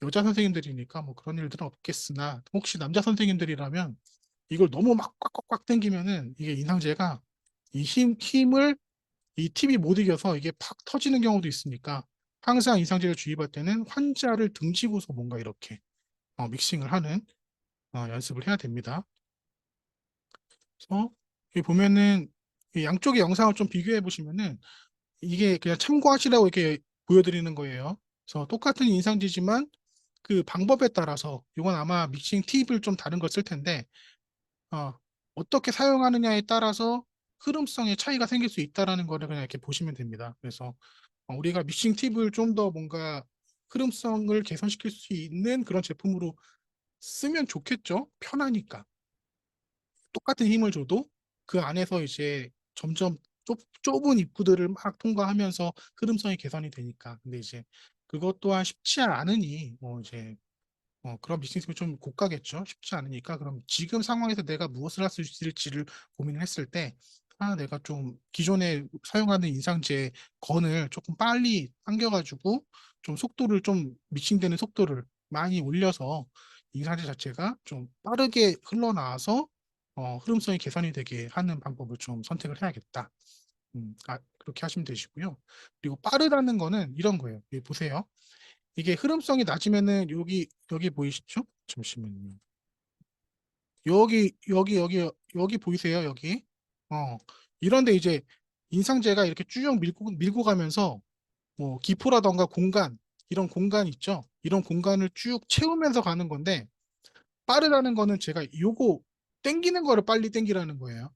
여자 선생님들이니까 뭐 그런 일들은 없겠으나, 혹시 남자 선생님들이라면 이걸 너무 막 꽉꽉꽉 당기면은 이게 인상제가 힘을 이 팁이 못 이겨서 이게 팍 터지는 경우도 있으니까, 항상 인상제를 주입할 때는 환자를 등지고서 뭔가 이렇게 믹싱을 하는 연습을 해야 됩니다. 그래서 여기 보면은 이 양쪽의 영상을 좀 비교해 보시면은 이게 그냥 참고하시라고 이렇게 보여드리는 거예요. 그래서 똑같은 인상지지만 그 방법에 따라서 이건 아마 믹싱 팁을 좀 다른 걸 쓸 텐데 어, 어떻게 사용하느냐에 따라서 흐름성의 차이가 생길 수 있다라는 거를 그냥 이렇게 보시면 됩니다. 그래서 우리가 믹싱 팁을 좀 더 뭔가 흐름성을 개선시킬 수 있는 그런 제품으로 쓰면 좋겠죠. 편하니까. 똑같은 힘을 줘도 그 안에서 이제 점점 좁은 입구들을 막 통과하면서 흐름성이 개선이 되니까. 근데 이제 그것 또한 쉽지 않으니 뭐 이제 그런 믹싱팀이 좀 고가겠죠. 쉽지 않으니까. 그럼 지금 상황에서 내가 무엇을 할 수 있을지를 고민을 했을 때, 내가 좀 기존에 사용하는 인상제 건을 조금 빨리 당겨가지고 좀 속도를 좀 믹싱되는 속도를 많이 올려서 인상제 자체가 좀 빠르게 흘러나와서 흐름성이 개선이 되게 하는 방법을 좀 선택을 해야겠다. 그렇게 하시면 되시고요. 그리고 빠르다는 거는 이런 거예요. 여기 보세요. 이게 흐름성이 낮으면은 여기 보이시죠? 잠시만요. 여기 보이세요? 여기. 어. 이런데 이제 인상제가 이렇게 쭉 밀고 가면서 뭐 기포라던가 공간 이런 공간 있죠? 이런 공간을 쭉 채우면서 가는 건데 빠르다는 거는 제가 요거 땡기는 거를 빨리 땡기라는 거예요.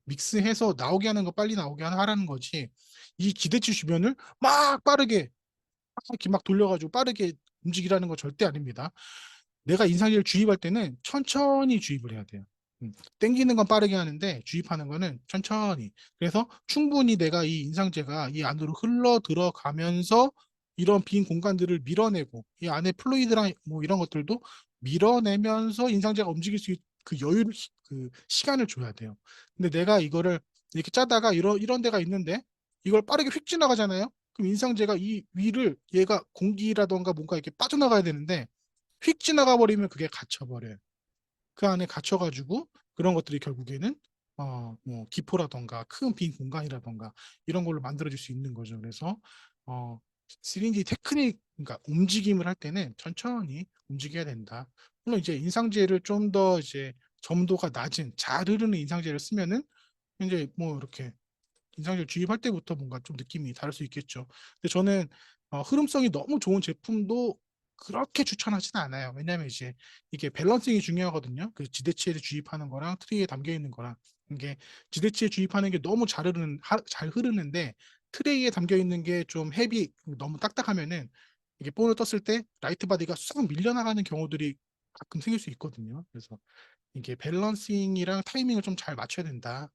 믹스해서 나오게 하는 거 빨리 나오게 하라는 거지. 이 기대치 주변을 막 빠르게 이렇게 막 돌려가지고 빠르게 움직이라는 거 절대 아닙니다. 내가 인상제를 주입할 때는 천천히 주입을 해야 돼요. 땡기는 건 빠르게 하는데 주입하는 거는 천천히. 그래서 충분히 내가 이 인상제가 이 안으로 흘러 들어가면서 이런 빈 공간들을 밀어내고 이 안에 플루이드랑 뭐 이런 것들도 밀어내면서 인상제가 움직일 수 있, 그 여유를 그 시간을 줘야 돼요. 근데 내가 이거를 이렇게 짜다가 이런 데가 있는데 이걸 빠르게 휙 지나가잖아요. 그럼 인상제가 이 위를 얘가 공기라던가 뭔가 이렇게 빠져나가야 되는데 휙 지나가 버리면 그게 갇혀버려요. 그 안에 갇혀가지고 그런 것들이 결국에는 뭐 기포라던가 큰 빈 공간이라던가 이런 걸로 만들어질 수 있는 거죠. 그래서 어, 시린지 테크닉, 그러니까 움직임을 할 때는 천천히 움직여야 된다. 물론 이제 인상제를 좀 더 이제 점도가 낮은 잘 흐르는 인상제를 쓰면은 이제 뭐 이렇게 인상제를 주입할 때부터 뭔가 좀 느낌이 다를 수 있겠죠. 근데 저는 흐름성이 너무 좋은 제품도 그렇게 추천하지는 않아요. 왜냐하면 이제 이게 밸런싱이 중요하거든요. 그 지대치에 주입하는 거랑 트리에 담겨 있는 거랑 이게 지대치에 주입하는 게 너무 잘 흐르는데 트레이에 담겨 있는 게 좀 헤비 너무 딱딱하면은 이게 본을 떴을 때 라이트 바디가 쏙 밀려나가는 경우들이 가끔 생길 수 있거든요. 그래서 이게 밸런싱이랑 타이밍을 좀 잘 맞춰야 된다.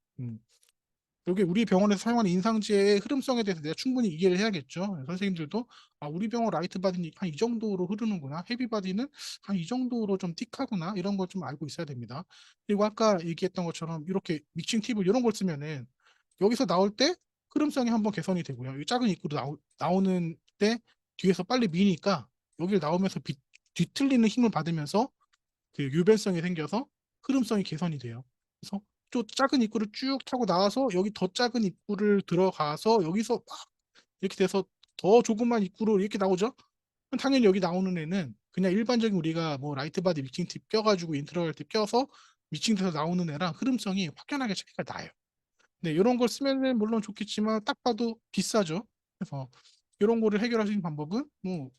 여기 우리 병원에서 사용하는 인상제의 흐름성에 대해서 내가 충분히 이해를 해야겠죠. 선생님들도 우리 병원 라이트 바디는 한 이 정도로 흐르는구나. 헤비 바디는 한 이 정도로 좀 틱하구나. 이런 걸 좀 알고 있어야 됩니다. 그리고 아까 얘기했던 것처럼 이렇게 믹싱 팁을 이런 걸 쓰면은 여기서 나올 때 흐름성이 한번 개선이 되고요. 이 작은 입구로 나오는 때 뒤에서 빨리 미니까 여기를 나오면서 뒤틀리는 힘을 받으면서 그 유변성이 생겨서 흐름성이 개선이 돼요. 그래서 또 작은 입구를 쭉 타고 나와서 여기 더 작은 입구를 들어가서 여기서 막 이렇게 돼서 더 조그만 입구로 이렇게 나오죠. 그럼 당연히 여기 나오는 애는 그냥 일반적인 우리가 뭐 라이트 바디 미팅 팁 껴가지고 인트로럴 팁 껴서 미팅돼서 나오는 애랑 흐름성이 확연하게 차이가 나요. 네, 이런 걸 쓰면은 물론 좋겠지만 딱 봐도 비싸죠. 그래서 이런 거를 해결할 수 있는 방법은 뭐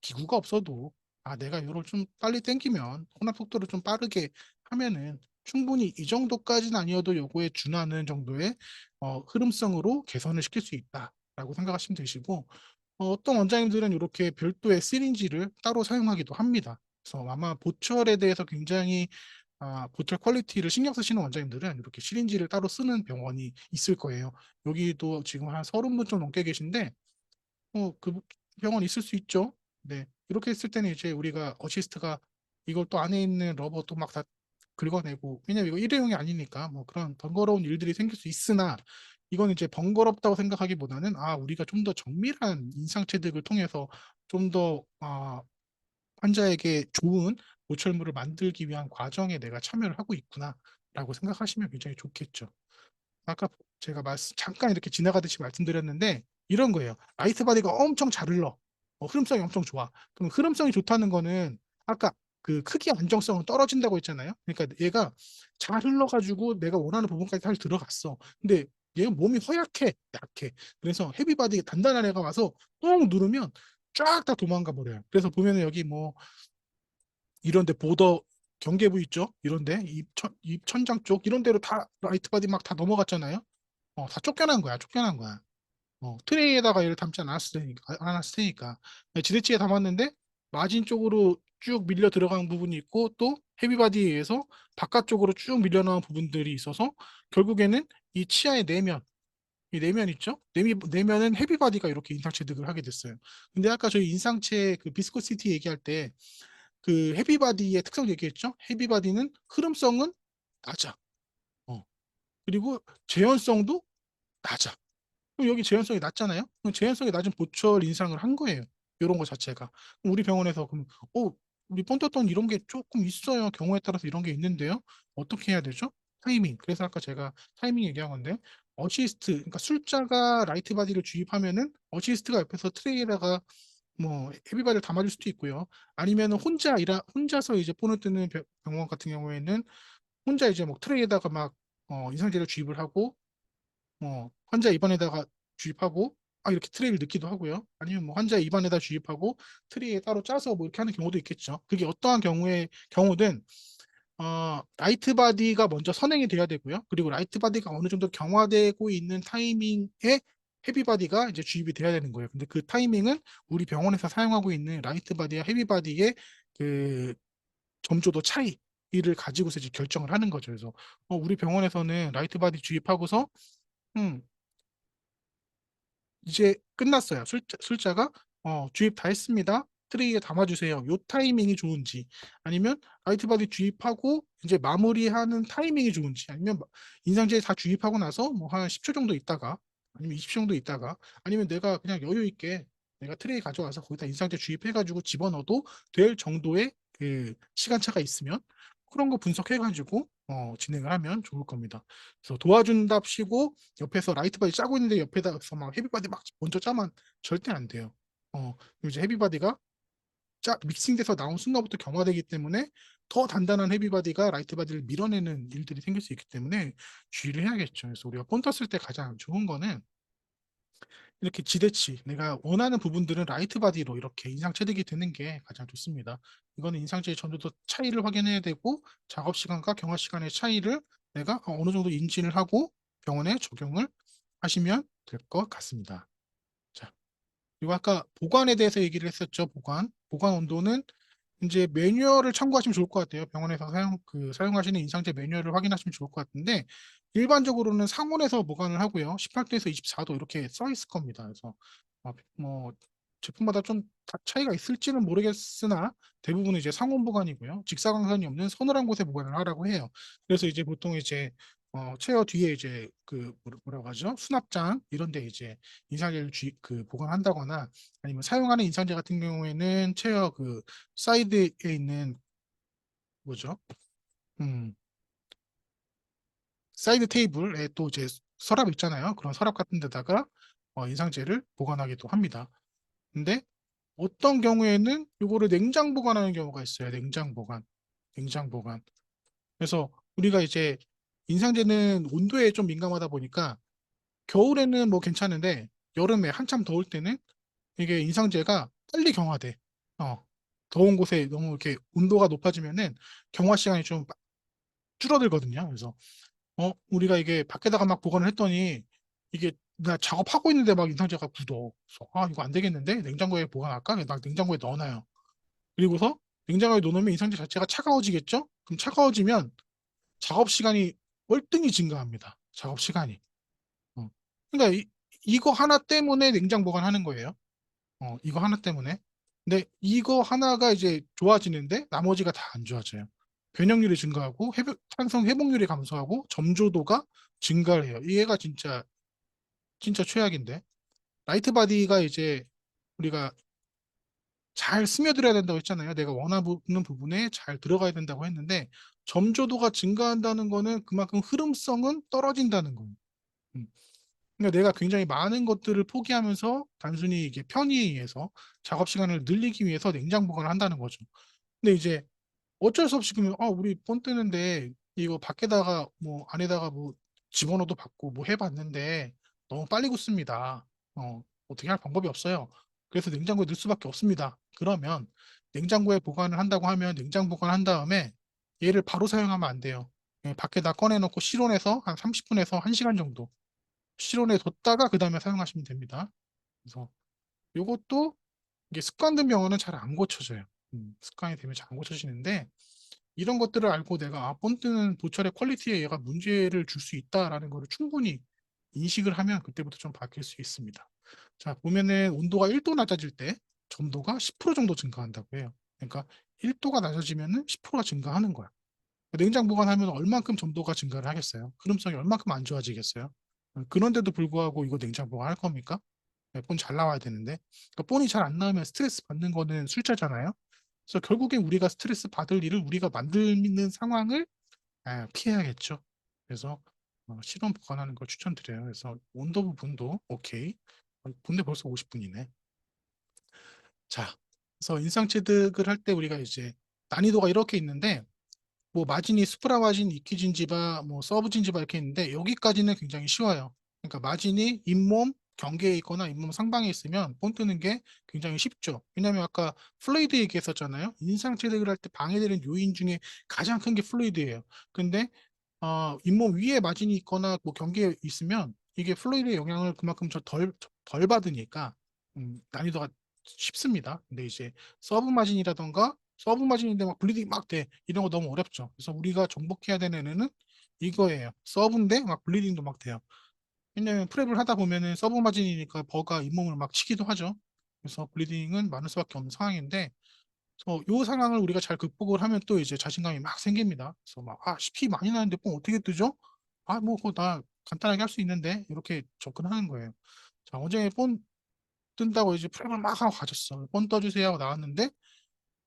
기구가 없어도 내가 이걸 좀 빨리 땡기면 혼합 속도를 좀 빠르게 하면은 충분히 이 정도까지는 아니어도 요거에 준하는 정도의 흐름성으로 개선을 시킬 수 있다라고 생각하시면 되시고 어떤 원장님들은 이렇게 별도의 시린지를 따로 사용하기도 합니다. 그래서 아마 보철에 대해서 굉장히 보철 퀄리티를 신경 쓰시는 원장님들은 이렇게 시린지를 따로 쓰는 병원이 있을 거예요. 여기도 지금 한 30분 좀 넘게 계신데 그 병원 있을 수 있죠. 네. 이렇게 했을 때는 이제 우리가 어시스트가 이걸 또 안에 있는 러버 또 막 다 긁어내고, 왜냐면 이거 일회용이 아니니까 뭐 그런 번거로운 일들이 생길 수 있으나, 이건 이제 번거롭다고 생각하기보다는, 우리가 좀 더 정밀한 인상 체득을 통해서 좀 더, 환자에게 좋은 보철물을 만들기 위한 과정에 내가 참여를 하고 있구나라고 생각하시면 굉장히 좋겠죠. 아까 제가 잠깐 이렇게 지나가듯이 말씀드렸는데 이런 거예요. 라이트 바디가 엄청 잘 흘러. 흐름성이 엄청 좋아. 그럼 흐름성이 좋다는 거는 아까 그 크기 안정성은 떨어진다고 했잖아요. 그러니까 얘가 잘 흘러가지고 내가 원하는 부분까지 잘 들어갔어. 근데 얘는 몸이 허약해, 약해. 그래서 헤비바디 단단한 애가 와서 꾹 누르면 쫙 다 도망가 버려요. 그래서 보면은 여기 뭐 이런데 보더 경계부 있죠? 이런데 입 천장 쪽 이런 데로 다 라이트 바디 막 다 넘어갔잖아요. 다 쫓겨난 거야, 쫓겨난 거야. 트레이에다가 얘를 담지 않았으니까. 지대치에 담았는데 마진 쪽으로 쭉 밀려 들어간 부분이 있고 또 헤비바디에 의해서 바깥쪽으로 쭉 밀려나온 부분들이 있어서 결국에는 이 치아의 내면, 이 내면 있죠? 내면은 헤비바디가 이렇게 인상 취득을 하게 됐어요. 근데 아까 저희 인상체 그 비스코시티 얘기할 때 그 헤비바디의 특성 얘기했죠? 헤비바디는 흐름성은 낮아. 어. 그리고 재현성도 낮아. 그럼 여기 재현성이 낮잖아요? 그럼 재현성이 낮은 보철 인상을 한 거예요. 이런 거 자체가. 그럼 우리 병원에서 그럼 우리 뻔떴던 이런 게 조금 있어요. 경우에 따라서 이런 게 있는데요. 어떻게 해야 되죠? 타이밍. 그래서 아까 제가 타이밍 얘기한 건데 어시스트, 그러니까 술자가 라이트 바디를 주입하면은 어시스트가 옆에서 트레이에다가 뭐 헤비바디를 담아줄 수도 있고요. 아니면은 혼자서 이제 본을 뜨는 병원 같은 경우에는 혼자 이제 뭐 트레이에다가 막 인상제를 주입을 하고 환자 입안에다가 주입하고 이렇게 트레이를 넣기도 하고요. 아니면 뭐 환자 입안에다 주입하고 트레이에 따로 짜서 뭐 이렇게 하는 경우도 있겠죠. 그게 어떠한 경우든 라이트 바디가 먼저 선행이 돼야 되고요. 그리고 라이트 바디가 어느 정도 경화되고 있는 타이밍에 헤비 바디가 이제 주입이 돼야 되는 거예요. 근데 그 타이밍은 우리 병원에서 사용하고 있는 라이트 바디와 헤비 바디의 그 점조도 차이를 가지고서 이제 결정을 하는 거죠. 그래서 우리 병원에서는 라이트 바디 주입하고서 음, 이제 끝났어요. 술자가 주입 다 했습니다. 트레이에 담아주세요. 요 타이밍이 좋은지 아니면 라이트바디 주입하고 이제 마무리하는 타이밍이 좋은지 아니면 인상제 다 주입하고 나서 뭐 한 10초 정도 있다가 아니면 20초 정도 있다가 아니면 내가 그냥 여유 있게 내가 트레이 가져와서 거기다 인상제 주입해가지고 집어넣어도 될 정도의 그 시간차가 있으면 그런 거 분석해가지고 진행을 하면 좋을 겁니다. 그래서 도와준답시고 옆에서 라이트바디 짜고 있는데 옆에다가 막 헤비바디 막 먼저 짜면 절대 안 돼요. 이제 헤비바디가 믹싱돼서 나온 순간부터 경화되기 때문에 더 단단한 헤비바디가 라이트바디를 밀어내는 일들이 생길 수 있기 때문에 주의를 해야겠죠. 그래서 우리가 본 떴을 때 가장 좋은 거는 이렇게 지대치 내가 원하는 부분들은 라이트 바디로 이렇게 인상 체득이 되는 게 가장 좋습니다. 이거는 인상체의 전도도 차이를 확인해야 되고 작업 시간과 경화 시간의 차이를 내가 어느 정도 인지를 하고 병원에 적용을 하시면 될 것 같습니다. 자, 그리고 아까 보관에 대해서 얘기를 했었죠. 보관 온도는 이제 매뉴얼을 참고하시면 좋을 것 같아요. 병원에서 사용하시는 인상제 매뉴얼을 확인하시면 좋을 것 같은데, 일반적으로는 상온에서 보관을 하고요. 18도에서 24도 이렇게 써 있을 겁니다. 그래서, 뭐, 제품마다 좀 차이가 있을지는 모르겠으나, 대부분은 이제 상온 보관이고요. 직사광선이 없는 서늘한 곳에 보관을 하라고 해요. 그래서 이제 보통 이제, 체어 뒤에 이제 뭐라고 하죠? 수납장 이런 데 이제 인상제를 보관한다거나 아니면 사용하는 인상제 같은 경우에는 체어 사이드에 있는 뭐죠? 음, 사이드 테이블에 또 이제 서랍 있잖아요. 그런 서랍 같은 데다가 인상제를 보관하기도 합니다. 근데 어떤 경우에는 이거를 냉장 보관하는 경우가 있어요. 냉장 보관. 냉장 보관. 그래서 우리가 이제 인상제는 온도에 좀 민감하다 보니까 겨울에는 뭐 괜찮은데 여름에 한참 더울 때는 이게 인상제가 빨리 경화돼. 어. 더운 곳에 너무 이렇게 온도가 높아지면은 경화 시간이 좀 줄어들거든요. 그래서 우리가 이게 밖에다가 막 보관을 했더니 이게 나 작업하고 있는데 막 인상제가 굳어. 그래서 이거 안 되겠는데 냉장고에 보관할까? 막 냉장고에 넣어놔요. 그리고서 냉장고에 넣어놓으면 인상제 자체가 차가워지겠죠? 그럼 차가워지면 작업 시간이 월등히 증가합니다. 작업 시간이. 그러니까 이거 하나 때문에 냉장 보관하는 거예요. 이거 하나 때문에. 근데 이거 하나가 이제 좋아지는데 나머지가 다 안 좋아져요. 변형률이 증가하고 탄성 회복률이 감소하고 점조도가 증가를 해요. 이해가 진짜 진짜 최악인데. 라이트 바디가 이제 우리가 잘 스며들어야 된다고 했잖아요. 내가 원하는 부분에 잘 들어가야 된다고 했는데 점조도가 증가한다는 거는 그만큼 흐름성은 떨어진다는 거예요. 음. 그러니까 내가 굉장히 많은 것들을 포기하면서 단순히 이게 편의에 의해서 작업 시간을 늘리기 위해서 냉장 보관을 한다는 거죠. 근데 이제 어쩔 수 없이 그러면 우리 폰 뜨는데 이거 밖에다가 뭐 안에다가 뭐 집어넣어도 받고 뭐 해봤는데 너무 빨리 굳습니다. 어떻게 할 방법이 없어요. 그래서 냉장고에 넣을 수밖에 없습니다. 그러면 냉장고에 보관을 한다고 하면 냉장 보관한 다음에 얘를 바로 사용하면 안 돼요. 밖에다 꺼내놓고 실온에서 한 30분에서 1시간 정도 실온에 뒀다가 그 다음에 사용하시면 됩니다. 그래서 요것도 이게 습관된 병원은 잘 안 고쳐져요. 습관이 되면 잘 안 고쳐지는데 이런 것들을 알고 내가 본드는 도철의 퀄리티에 얘가 문제를 줄 수 있다라는 것을 충분히 인식을 하면 그때부터 좀 바뀔 수 있습니다. 자, 보면은 온도가 1도 낮아질 때 점도가 10% 정도 증가한다고 해요. 그러니까 1도가 낮아지면은 10%가 증가하는 거야. 냉장 보관하면 얼만큼 점도가 증가를 하겠어요? 흐름성이 얼만큼 안 좋아지겠어요? 그런데도 불구하고 이거 냉장 보관할 겁니까? 네, 본 잘 나와야 되는데. 그러니까 본이 잘 안 나오면 스트레스 받는 거는 술자잖아요. 그래서 결국에 우리가 스트레스 받을 일을 우리가 만드는 상황을 피해야겠죠. 그래서 실온 보관하는 걸 추천드려요. 그래서 온도 부분도 오케이. 근데 벌써 50분이네. 자, 그래서 인상 취득을 할 때 우리가 이제 난이도가 이렇게 있는데 뭐 마진이 수프라 마진, 이퀴 진지바, 뭐 서브 진지바 이렇게 있는데 여기까지는 굉장히 쉬워요. 그러니까 마진이 잇몸 경계에 있거나 잇몸 상방에 있으면 본 뜨는 게 굉장히 쉽죠. 왜냐하면 아까 플루이드 얘기했었잖아요. 인상 취득을 할 때 방해되는 요인 중에 가장 큰 게 플루이드예요. 근데 잇몸 위에 마진이 있거나 뭐 경계에 있으면 이게 플루이드의 영향을 그만큼 덜 받으니까 난이도가 쉽습니다. 근데 이제 서브 마진이라던가 서브 마진인데 막 블리딩 막 돼. 이런 거 너무 어렵죠. 그래서 우리가 정복해야 되는 애는 이거예요. 서브인데 막 블리딩도 막 돼요. 왜냐면 프랩을 하다 보면은 서브 마진이니까 버가 잇몸을 막 치기도 하죠. 그래서 블리딩은 많을 수밖에 없는 상황인데 요 상황을 우리가 잘 극복을 하면 또 이제 자신감이 막 생깁니다. 그래서 막, 피 많이 나는데 뽕 어떻게 뜨죠? 뭐, 그거 나 간단하게 할 수 있는데? 이렇게 접근하는 거예요. 자, 어제 본 뜬다고 이제 프랩을 막 하고 가졌어. 본 떠주세요 하고 나왔는데,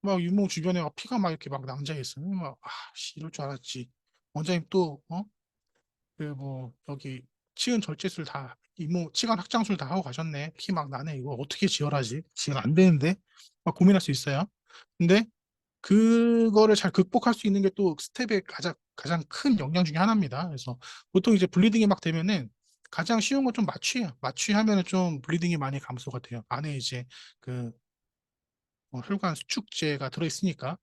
막 윗몸 주변에 막 피가 막 이렇게 막 낭자해 있어요. 막, 이럴 줄 알았지. 원장님 또, 그 뭐, 여기, 치은 절제술 다, 치간 확장술 다 하고 가셨네. 피 막 나네. 이거 어떻게 지혈하지? 지혈 안 되는데? 막 고민할 수 있어요. 근데 그거를 잘 극복할 수 있는 게 또 스텝의 가장 큰 역량 중에 하나입니다. 그래서 보통 이제 블리딩이 막 되면은 가장 쉬운 건 좀 마취예요. 마취하면은 좀 블리딩이 많이 감소가 돼요. 안에 이제 그 혈관 수축제가 들어있으니까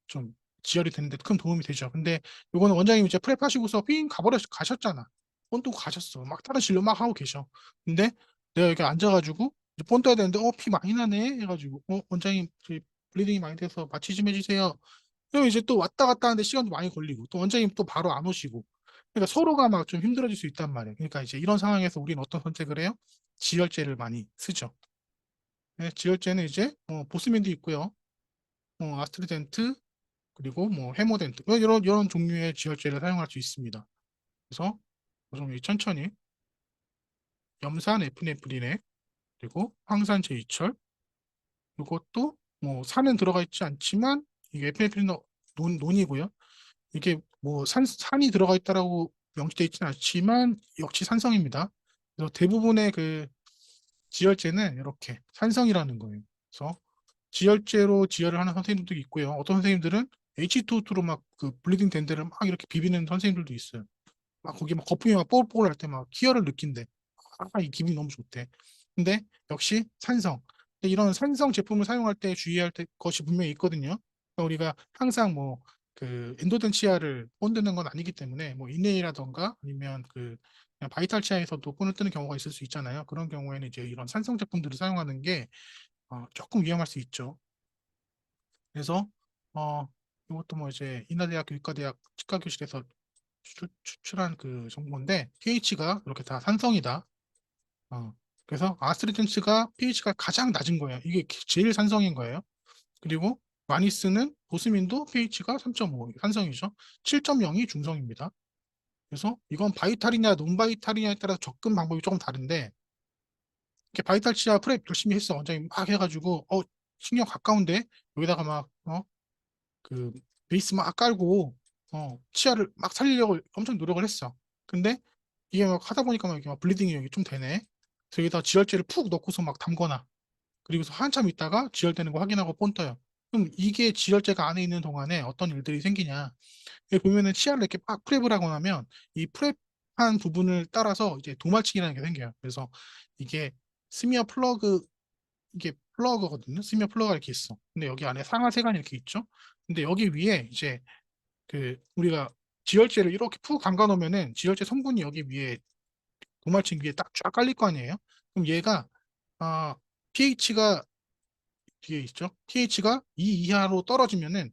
좀 지혈이 되는데 큰 도움이 되죠. 근데 요거는 원장님 이제 프랩 하시고서 삥 가셨잖아. 본또 가셨어. 막 다른 진료 막 하고 계셔. 근데 내가 여기 앉아가지고 이제 본 떠야 되는데 피 많이 나네 해가지고 원장님 저희 블리딩이 많이 돼서 마취 좀 해주세요. 그럼 이제 또 왔다 갔다 하는데 시간도 많이 걸리고 또 원장님 또 바로 안 오시고 그러니까 서로가 막 좀 힘들어질 수 있단 말이에요. 그러니까 이제 이런 상황에서 우리는 어떤 선택을 해요? 지혈제를 많이 쓰죠. 네, 지혈제는 이제 보스맨도 있고요. 아스트리덴트 그리고 뭐 해모덴트 이런 종류의 지혈제를 사용할 수 있습니다. 그래서 좀 천천히 염산 에피네프린에 그리고 황산 제이철 이것도 뭐 산은 들어가 있지 않지만 이게 에피네프린 논이고요. 이게 뭐 산이 들어가 있다라고 명시되어 있지는 않지만 역시 산성입니다. 그래서 대부분의 그 지혈제는 이렇게 산성이라는 거예요. 그래서 지혈제로 지혈을 하는 선생님들도 있고요. 어떤 선생님들은 H2O2로 막 그 블리딩 된 데를 막 이렇게 비비는 선생님들도 있어요. 막 거기 막 거품이 막 뽀글뽀글 할 때 막 희열을 느낀대. 이 기분이 너무 좋대. 근데 역시 산성. 근데 이런 산성 제품을 사용할 때 주의할 것이 분명히 있거든요. 그러니까 우리가 항상 뭐 그 엔도덴치아를 본드는 건 아니기 때문에 뭐 이네이라던가 아니면 그 그냥 바이탈 치아에서도 본을 뜨는 경우가 있을 수 있잖아요. 그런 경우에는 이제 이런 산성 제품들을 사용하는 게 조금 위험할 수 있죠. 그래서 이것도 뭐 이제 인하대학교 의과대학 치과교실에서 추출한 그 정보인데 pH가 이렇게 다 산성이다. 어, 그래서 아스트리젠스가 pH가 가장 낮은 거예요. 이게 제일 산성인 거예요. 그리고 많이 쓰는 보스민도 pH가 3.5 산성이죠. 7.0이 중성입니다. 그래서 이건 바이탈이냐 논바이탈이냐에 따라서 접근 방법이 조금 다른데 이렇게 바이탈 치아 프랩 열심히 했어. 원장님 막 해가지고 신경 가까운데 여기다가 막 그 베이스 막 깔고 치아를 막 살리려고 엄청 노력을 했어. 근데 이게 막 하다 보니까 막 이게 막 블리딩이 여기 좀 되네. 그래서 여기다 지혈제를 푹 넣고서 막 담거나 그리고서 한참 있다가 지혈되는 거 확인하고 본 떠요. 그럼 이게 지혈제가 안에 있는 동안에 어떤 일들이 생기냐? 여기 보면은 치아를 이렇게 막 프랩을 하고 나면 이 프랩 한 부분을 따라서 이제 도말층이라는 게 생겨요. 그래서 이게 스미어 플러그, 이게 플러그거든요. 스미어 플러그가 이렇게 있어. 근데 여기 안에 상하세관이 이렇게 있죠. 근데 여기 위에 이제 그 우리가 지열제를 이렇게 푹 담가 놓으면은 지열제 성분이 여기 위에 도말층 위에 딱 쫙 깔릴 거 아니에요. 그럼 얘가 아 pH가 뒤에 있죠. pH가 2 이하로 떨어지면은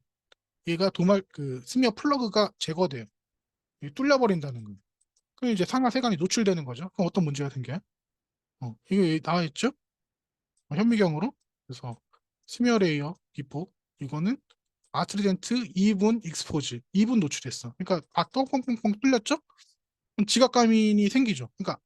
얘가 도말 그 스미어 플러그가 제거돼요. 이게 뚫려버린다는 거예요. 그럼 이제 상하세관이 노출되는 거죠. 그럼 어떤 문제가 생겨요? 이거 여기 나와 있죠? 현미경으로. 그래서 스미어 레이어 기포 이거는 아트리덴트 2분 익스포즈 2분 노출했어. 그러니까 뻥뻥뻥뻥 뚫렸죠? 그럼 지각감이 생기죠. 그러니까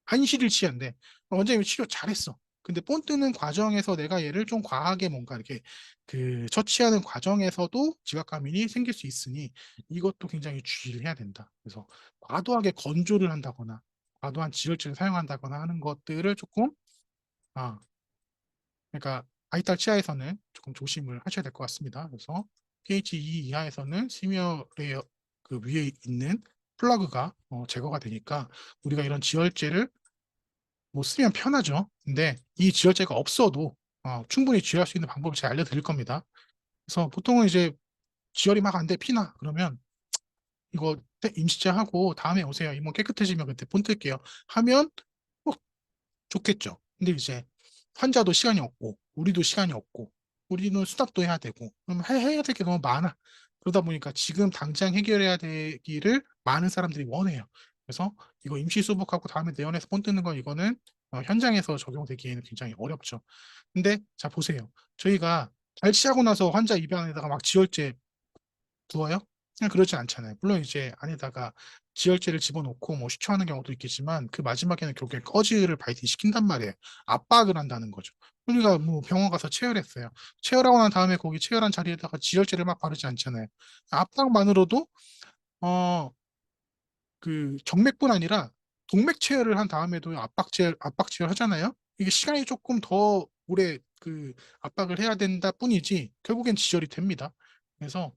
한시를 취한데 원장님이 치료 잘했어. 근데 본 뜨는 과정에서 내가 얘를 좀 과하게 뭔가 이렇게 그 처치하는 과정에서도 지각감이 생길 수 있으니 이것도 굉장히 주의를 해야 된다. 그래서 과도하게 건조를 한다거나 과도한 지혈제를 사용한다거나 하는 것들을 조금 아 그러니까 아이탈 치아에서는 조금 조심을 하셔야 될 것 같습니다. 그래서 pH 2 이하에서는 스미어 레이어 그 위에 있는 플러그가 제거가 되니까 우리가 이런 지혈제를 뭐 쓰면 편하죠. 근데 이 지혈제가 없어도 충분히 지혈할 수 있는 방법을 제가 알려드릴 겁니다. 그래서 보통은 이제 지혈이 막 안 돼, 피나. 그러면 이거 임시제하고 다음에 오세요. 이몸 깨끗해지면 그때 폰 뜰게요. 하면 뭐 좋겠죠. 근데 이제 환자도 시간이 없고 우리도 시간이 없고 우리는 수납도 해야 되고 그럼 해야 될 게 너무 많아. 그러다 보니까 지금 당장 해결해야 되기를 많은 사람들이 원해요. 그래서 이거 임시 수복하고 다음에 내원해서 폰 뜨는 건 이거는 현장에서 적용되기에는 굉장히 어렵죠. 근데 자 보세요. 저희가 발치하고 나서 환자 입안에다가 막 지혈제 부어요? 그냥 그러지 않잖아요. 물론 이제 안에다가 지혈제를 집어넣고 뭐 시초하는 경우도 있겠지만 그 마지막에는 결국에 꺼지를 바이팅 시킨단 말이에요. 압박을 한다는 거죠. 우리가 뭐 병원 가서 체열했어요. 체열하고 난 다음에 거기 체열한 자리에다가 지혈제를 막 바르지 않잖아요. 압박만으로도 어 그 정맥뿐 아니라 동맥 체열을 한 다음에도 압박 체열 하잖아요. 이게 시간이 조금 더 오래 그 압박을 해야 된다 뿐이지 결국엔 지혈이 됩니다. 그래서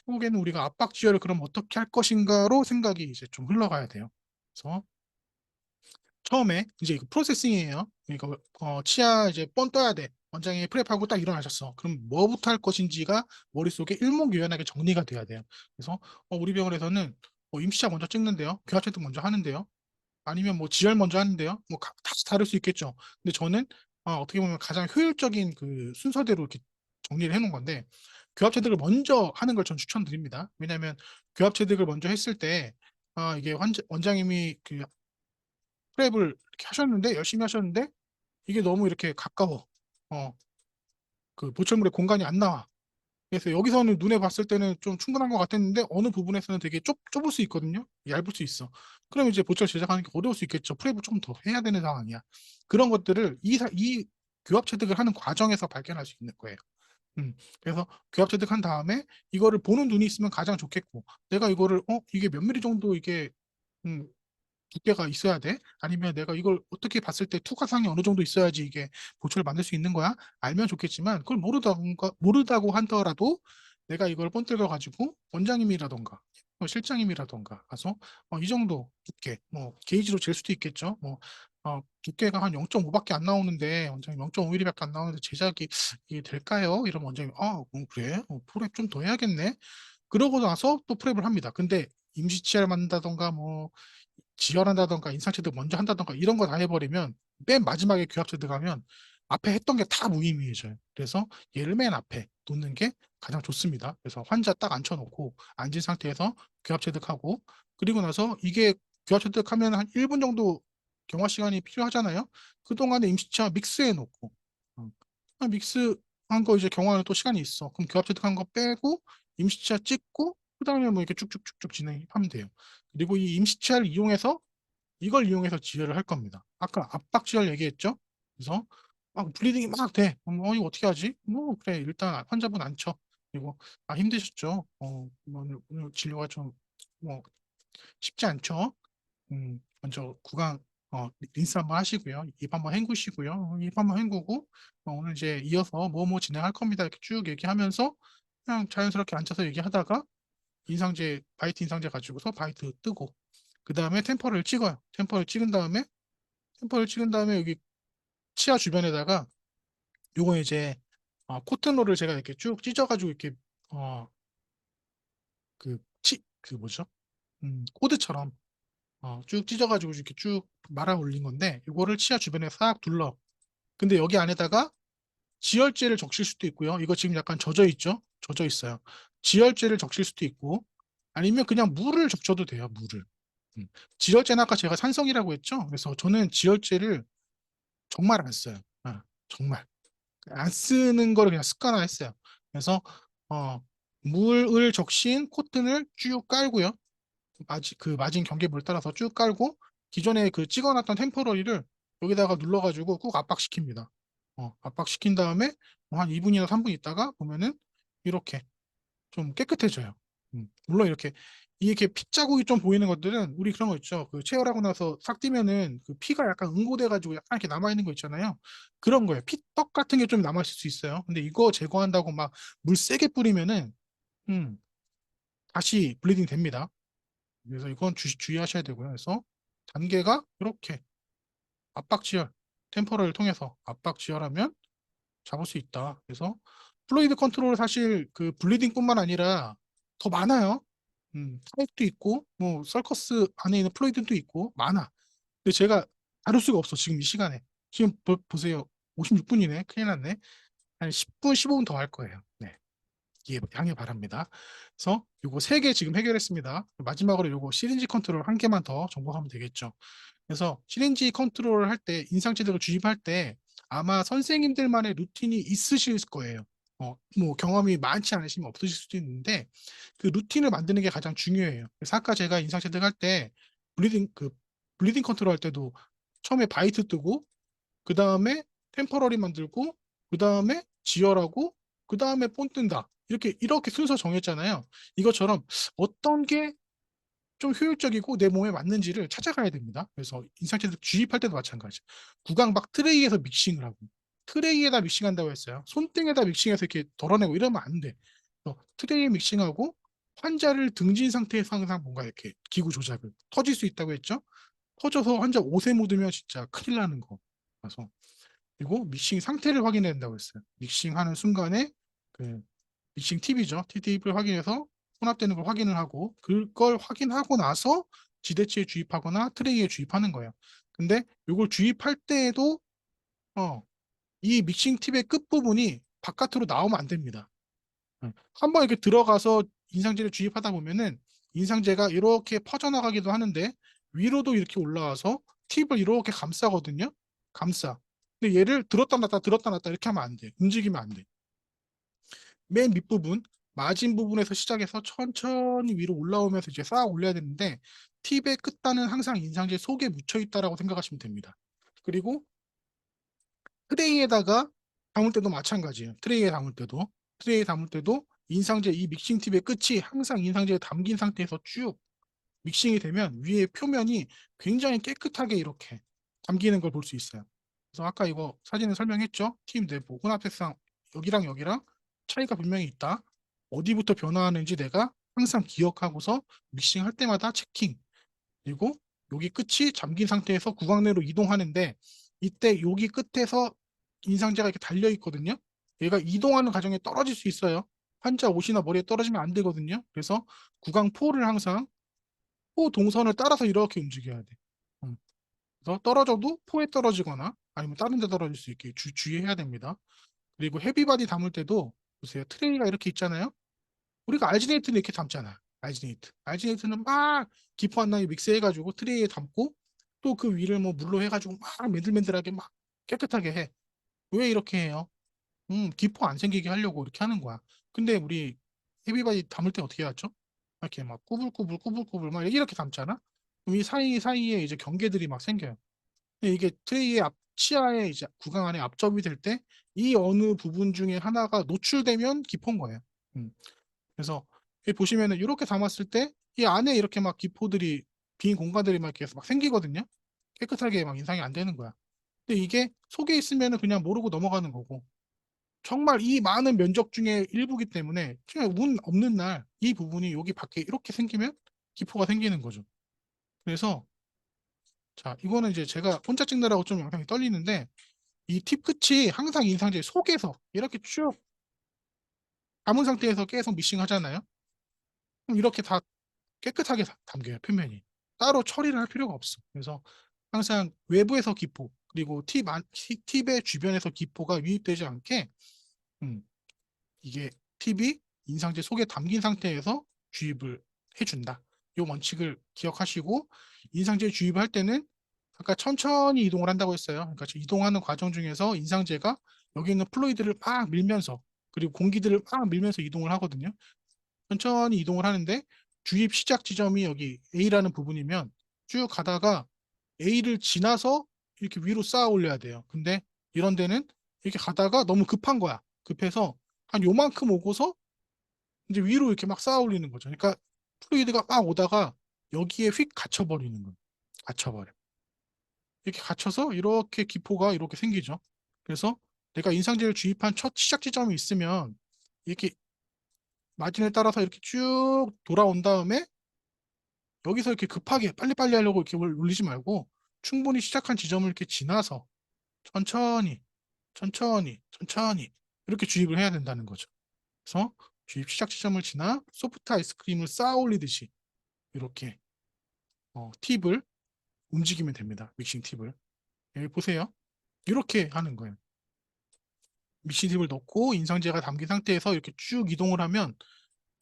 결국에는 우리가 압박 지혈을 그럼 어떻게 할 것인가로 생각이 이제 좀 흘러가야 돼요. 그래서 처음에 이제 이거 프로세싱이에요. 그러니까 치아 이제 뻔 떠야 돼. 원장이 프랩하고 딱 일어나셨어. 그럼 뭐부터 할 것인지가 머릿속에 일목요연하게 정리가 돼야 돼요. 그래서 우리 병원에서는 임시차 먼저 찍는데요. 교합체득 먼저 하는데요. 아니면 뭐 지혈 먼저 하는데요. 뭐 다 다를 수 있겠죠. 근데 저는 어떻게 보면 가장 효율적인 그 순서대로 이렇게 정리를 해놓은 건데 교합체득을 먼저 하는 걸 전 추천드립니다. 왜냐하면 교합체득을 먼저 했을 때 이게 원장님이 그 프랩을 이렇게 하셨는데 열심히 하셨는데 이게 너무 이렇게 가까워. 어, 그 보철물에 공간이 안 나와. 그래서 여기서는 눈에 봤을 때는 좀 충분한 것 같았는데 어느 부분에서는 되게 좁을 수 있거든요. 얇을 수 있어. 그럼 이제 보철 제작하는 게 어려울 수 있겠죠. 프랩을 좀 더 해야 되는 상황이야. 그런 것들을 이 교합 체득을 하는 과정에서 발견할 수 있는 거예요. 그래서 교합 체득한 다음에 이거를 보는 눈이 있으면 가장 좋겠고 내가 이거를 이게 몇 미리 정도 이게 음, 두께가 있어야 돼? 아니면 내가 이걸 어떻게 봤을 때 투과상이 어느 정도 있어야지 이게 보초를 만들 수 있는 거야? 알면 좋겠지만 그걸 모르다고 하더라도 내가 이걸 번뜩여 가지고 원장님이라던가 실장님이라던가 가서 이 정도 두께 뭐 게이지로 잴 수도 있겠죠. 뭐 두께가 한 0.5밖에 안 나오는데 원장님 0.5mm밖에 안 나오는데 제작이 이게 될까요? 이러면 원장님 그래? 프랩 좀 더 해야겠네. 그러고 나서 또 프랩을 합니다. 근데 임시치아를 만든다던가 뭐 지혈한다던가 인상체득 먼저 한다던가 이런 거 다 해버리면 맨 마지막에 교합체 들어가면 앞에 했던 게 다 무의미해져요. 그래서 얘를 맨 앞에 놓는 게 가장 좋습니다. 그래서 환자 딱 앉혀놓고 앉은 상태에서 교합체득하고 그리고 나서 이게 교합체득하면 한 1분 정도 경화 시간이 필요하잖아요. 그동안에 임시차 믹스해 놓고 믹스한 거 이제 경화는 또 시간이 있어. 그럼 교합체득한 거 빼고 임시차 찍고 그다음에 뭐 이렇게 쭉쭉쭉쭉 진행하면 돼요. 그리고 이 임시치아를 이용해서 이걸 이용해서 지혈을 할 겁니다. 아까 압박 지혈 얘기했죠? 그래서 막 블리딩이 막 돼. 이거 어떻게 하지? 뭐 그래 일단 환자분 앉혀. 그리고 힘드셨죠? 오늘 진료가 좀 뭐 쉽지 않죠? 먼저 구강 린스 한번 하시고요. 입 한번 헹구시고요. 입 한번 헹구고 오늘 이제 이어서 뭐 진행할 겁니다. 이렇게 쭉 얘기하면서 그냥 자연스럽게 앉아서 얘기하다가 바이트 인상제 가지고서 바이트 뜨고 그 다음에 템퍼를 찍어요. 템퍼를 찍은 다음에 여기 치아 주변에다가 요거 이제 코튼롤을 제가 이렇게 쭉 찢어가지고 이렇게 어, 그 뭐죠? 코드처럼 쭉 찢어가지고 이렇게 쭉 말아 올린 건데 이거를 치아 주변에 싹 둘러. 근데 여기 안에다가 지열제를 적실 수도 있고요. 이거 지금 약간 젖어 있죠? 젖어 있어요. 지열제를 적실 수도 있고 아니면 그냥 물을 적셔도 돼요. 물을. 음. 지열제는 아까 제가 산성이라고 했죠? 그래서 저는 지열제를 정말 안 써요. 정말. 안 쓰는 거를 그냥 습관화했어요. 그래서 어, 물을 적신 코튼을 쭉 깔고요. 마진 경계물 따라서 쭉 깔고 기존에 그 찍어놨던 템포러리를 여기다가 눌러가지고 꾹 압박시킵니다. 압박시킨 다음에 뭐한 2분이나 3분 있다가 보면은 이렇게 좀 깨끗해져요. 물론 이렇게 피 자국이 좀 보이는 것들은 우리 그런 거 있죠. 그 체열하고 나서 싹 띄면은 그 피가 약간 응고돼가지고 약간 이렇게 남아있는 거 있잖아요. 그런 거예요. 피떡 같은 게 좀 남아있을 수 있어요. 근데 이거 제거한다고 막 물 세게 뿌리면은 음, 다시 블리딩 됩니다. 그래서 이건 주의하셔야 되고요. 그래서 단계가 이렇게 압박지열, 템포럴을 통해서 압박지열하면 잡을 수 있다. 그래서 플루이드 컨트롤 사실 그 블리딩뿐만 아니라 더 많아요. 타입도 있고 뭐 서커스 안에 있는 플루이드도 있고 많아. 근데 제가 다룰 수가 없어 지금 이 시간에. 지금 보세요. 56분이네. 큰일 났네. 한 10분, 15분 더 할 거예요. 네. 예, 양해 바랍니다. 그래서 요거 세 개 지금 해결했습니다. 마지막으로 요거 시린지 컨트롤 한 개만 더 정복하면 되겠죠. 그래서 시린지 컨트롤을 할 때, 인상제들을 주입할 때 아마 선생님들만의 루틴이 있으실 거예요. 뭐 경험이 많지 않으시면 없으실 수도 있는데 그 루틴을 만드는 게 가장 중요해요. 그래서 아까 제가 인상제들 할 때 블리딩 컨트롤 할 때도 처음에 바이트 뜨고 그 다음에 템퍼러리 만들고 그 다음에 지혈하고 그 다음에 본 뜬다. 이렇게 순서 정했잖아요. 이것처럼 어떤 게 좀 효율적이고 내 몸에 맞는지를 찾아가야 됩니다. 그래서 인상체들 주입할 때도 마찬가지. 구강 트레이에서 믹싱을 하고 트레이에다 믹싱한다고 했어요. 손등에다 믹싱해서 이렇게 덜어내고 이러면 안 돼. 트레이에 믹싱하고 환자를 등진 상태에서 항상 뭔가 이렇게 기구 조작을 터질 수 있다고 했죠. 터져서 환자 옷에 묻으면 진짜 큰일 나는 거. 그래서 그리고 믹싱 상태를 확인해야 된다고 했어요. 믹싱하는 순간에 그 믹싱 팁이죠. 팁을 확인해서 혼합되는 걸 확인을 하고 그걸 확인하고 나서 지대치에 주입하거나 트레이에 주입하는 거예요. 근데 이걸 주입할 때에도 어, 이 믹싱 팁의 끝부분이 바깥으로 나오면 안 됩니다. 한번 이렇게 들어가서 인상제를 주입하다 보면은 인상제가 이렇게 퍼져나가기도 하는데 위로도 이렇게 올라와서 팁을 이렇게 감싸거든요. 감싸. 근데 얘를 들었다 놨다 이렇게 하면 안 돼. 움직이면 안 돼. 맨 밑부분, 마진 부분에서 시작해서 천천히 위로 올라오면서 이제 쌓아 올려야 되는데 팁의 끝단은 항상 인상제 속에 묻혀 있다라고 생각하시면 됩니다. 그리고 트레이에다가 담을 때도 마찬가지예요. 트레이에 담을 때도 인상제 이 믹싱 팁의 끝이 항상 인상제에 담긴 상태에서 쭉 믹싱이 되면 위에 표면이 굉장히 깨끗하게 이렇게 담기는 걸 볼 수 있어요. 그래서 아까 이거 사진에 설명했죠? 팁 내부 혼합색상 여기랑 여기랑 차이가 분명히 있다. 어디부터 변화하는지 내가 항상 기억하고서 믹싱할 때마다 체킹. 그리고 여기 끝이 잠긴 상태에서 구강 내로 이동하는데 이때 여기 끝에서 인상제가 이렇게 달려 있거든요. 얘가 이동하는 과정에 떨어질 수 있어요. 환자 옷이나 머리에 떨어지면 안 되거든요. 그래서 구강 포를 항상 포 동선을 따라서 이렇게 움직여야 돼. 음. 그래서 떨어져도 포에 떨어지거나 아니면 다른 데 떨어질 수 있게 주의해야 됩니다. 그리고 헤비바디 담을 때도 보세요. 트레이가 이렇게 있잖아요. 우리가 알지네이트는 이렇게 담잖아. 알지네이트. 알지네이트는 막 기포 안 나게 믹스해가지고 트레이에 담고 또 그 위를 뭐 물로 해가지고 막 맨들맨들하게 막 깨끗하게 해. 왜 이렇게 해요? 기포 안 생기게 하려고 이렇게 하는 거야. 근데 우리 헤비바디 담을 때 어떻게 하죠? 이렇게 막 꾸불꾸불 막 이렇게 담잖아? 그럼 이 사이사이에 이제 경계들이 막 생겨요. 근데 이게 트레이의 치아에 이제 구강 안에 압접이 될 때 이 어느 부분 중에 하나가 노출되면 기포인 거예요. 음. 그래서 여기 보시면은 이렇게 담았을 때 이 안에 이렇게 막 기포들이 빈 공간들이 막 이렇게 막 생기거든요. 깨끗하게 막 인상이 안 되는 거야. 근데 이게 속에 있으면은 그냥 모르고 넘어가는 거고 정말 이 많은 면적 중에 일부기 때문에 그냥 운 없는 날 이 부분이 여기 밖에 이렇게 생기면 기포가 생기는 거죠. 그래서 자, 이거는 이제 제가 혼자 찍느라고 좀 영상이 떨리는데 이 팁 끝이 항상 인상제 속에서 이렇게 쭉 감은 상태에서 계속 미싱 하잖아요. 그럼 이렇게 다 깨끗하게 담겨요, 표면이. 따로 처리를 할 필요가 없어. 그래서 항상 외부에서 기포, 그리고 팁의 주변에서 기포가 유입되지 않게, 음, 이게 팁이 인상제 속에 담긴 상태에서 주입을 해준다. 이 원칙을 기억하시고, 인상제 주입할 때는 아까 천천히 이동을 한다고 했어요. 그러니까 이동하는 과정 중에서 인상제가 여기 있는 플루이드를 막 밀면서, 그리고 공기들을 막 밀면서 이동을 하거든요. 천천히 이동을 하는데 주입 시작 지점이 여기 A라는 부분이면 쭉 가다가 A를 지나서 이렇게 위로 쌓아 올려야 돼요. 근데 이런 데는 이렇게 가다가 너무 급한 거야. 급해서 한 요만큼 오고서 이제 위로 이렇게 막 쌓아 올리는 거죠. 그러니까 플루이드가 막 오다가 여기에 휙 갇혀버리는 거예요. 갇혀버려. 이렇게 갇혀서 이렇게 기포가 이렇게 생기죠. 그래서 내가 인상제를 주입한 첫 시작 지점이 있으면 이렇게 마진을 따라서 이렇게 쭉 돌아온 다음에 여기서 이렇게 급하게 빨리빨리 하려고 이렇게 올리지 말고 충분히 시작한 지점을 이렇게 지나서 천천히, 천천히, 천천히 이렇게 주입을 해야 된다는 거죠. 그래서 주입 시작 지점을 지나 소프트 아이스크림을 쌓아 올리듯이 이렇게 팁을 움직이면 됩니다. 믹싱 팁을. 여기 보세요. 이렇게 하는 거예요. 믹싱 팁을 넣고 인상제가 담긴 상태에서 이렇게 쭉 이동을 하면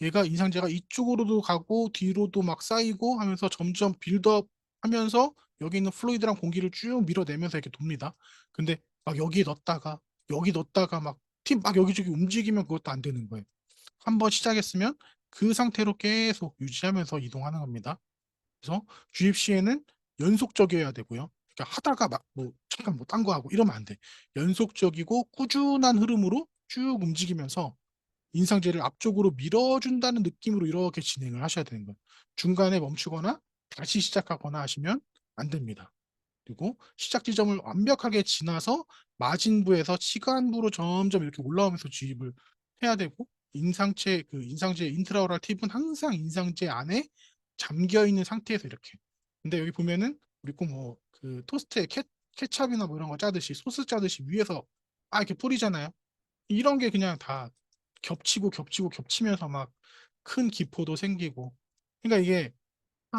얘가 인상제가 이쪽으로도 가고 뒤로도 막 쌓이고 하면서 점점 빌드업 하면서 여기 있는 플루이드랑 공기를 쭉 밀어내면서 이렇게 돕니다. 근데 막 여기 넣었다가 막 팀 막 여기저기 움직이면 그것도 안 되는 거예요. 한번 시작했으면 그 상태로 계속 유지하면서 이동하는 겁니다. 그래서 주입 시에는 연속적이어야 되고요. 그러니까 하다가 막 뭐 잠깐 뭐 딴 거 하고 이러면 안 돼. 연속적이고 꾸준한 흐름으로 쭉 움직이면서 인상제를 앞쪽으로 밀어준다는 느낌으로 이렇게 진행을 하셔야 되는 거예요. 중간에 멈추거나 다시 시작하거나 하시면 안 됩니다. 그리고 시작 지점을 완벽하게 지나서 마진부에서 치간부로 점점 이렇게 올라오면서 주입을 해야 되고 인상제 인트라오럴 팁은 항상 인상제 안에 잠겨 있는 상태에서 이렇게. 근데 여기 보면은 우리 꼭 뭐 그 토스트에 케찹이나 뭐 이런 거 짜듯이 소스 짜듯이 위에서 이렇게 뿌리잖아요. 이런 게 그냥 다 겹치고 겹치고 겹치면서 막 큰 기포도 생기고. 그러니까 이게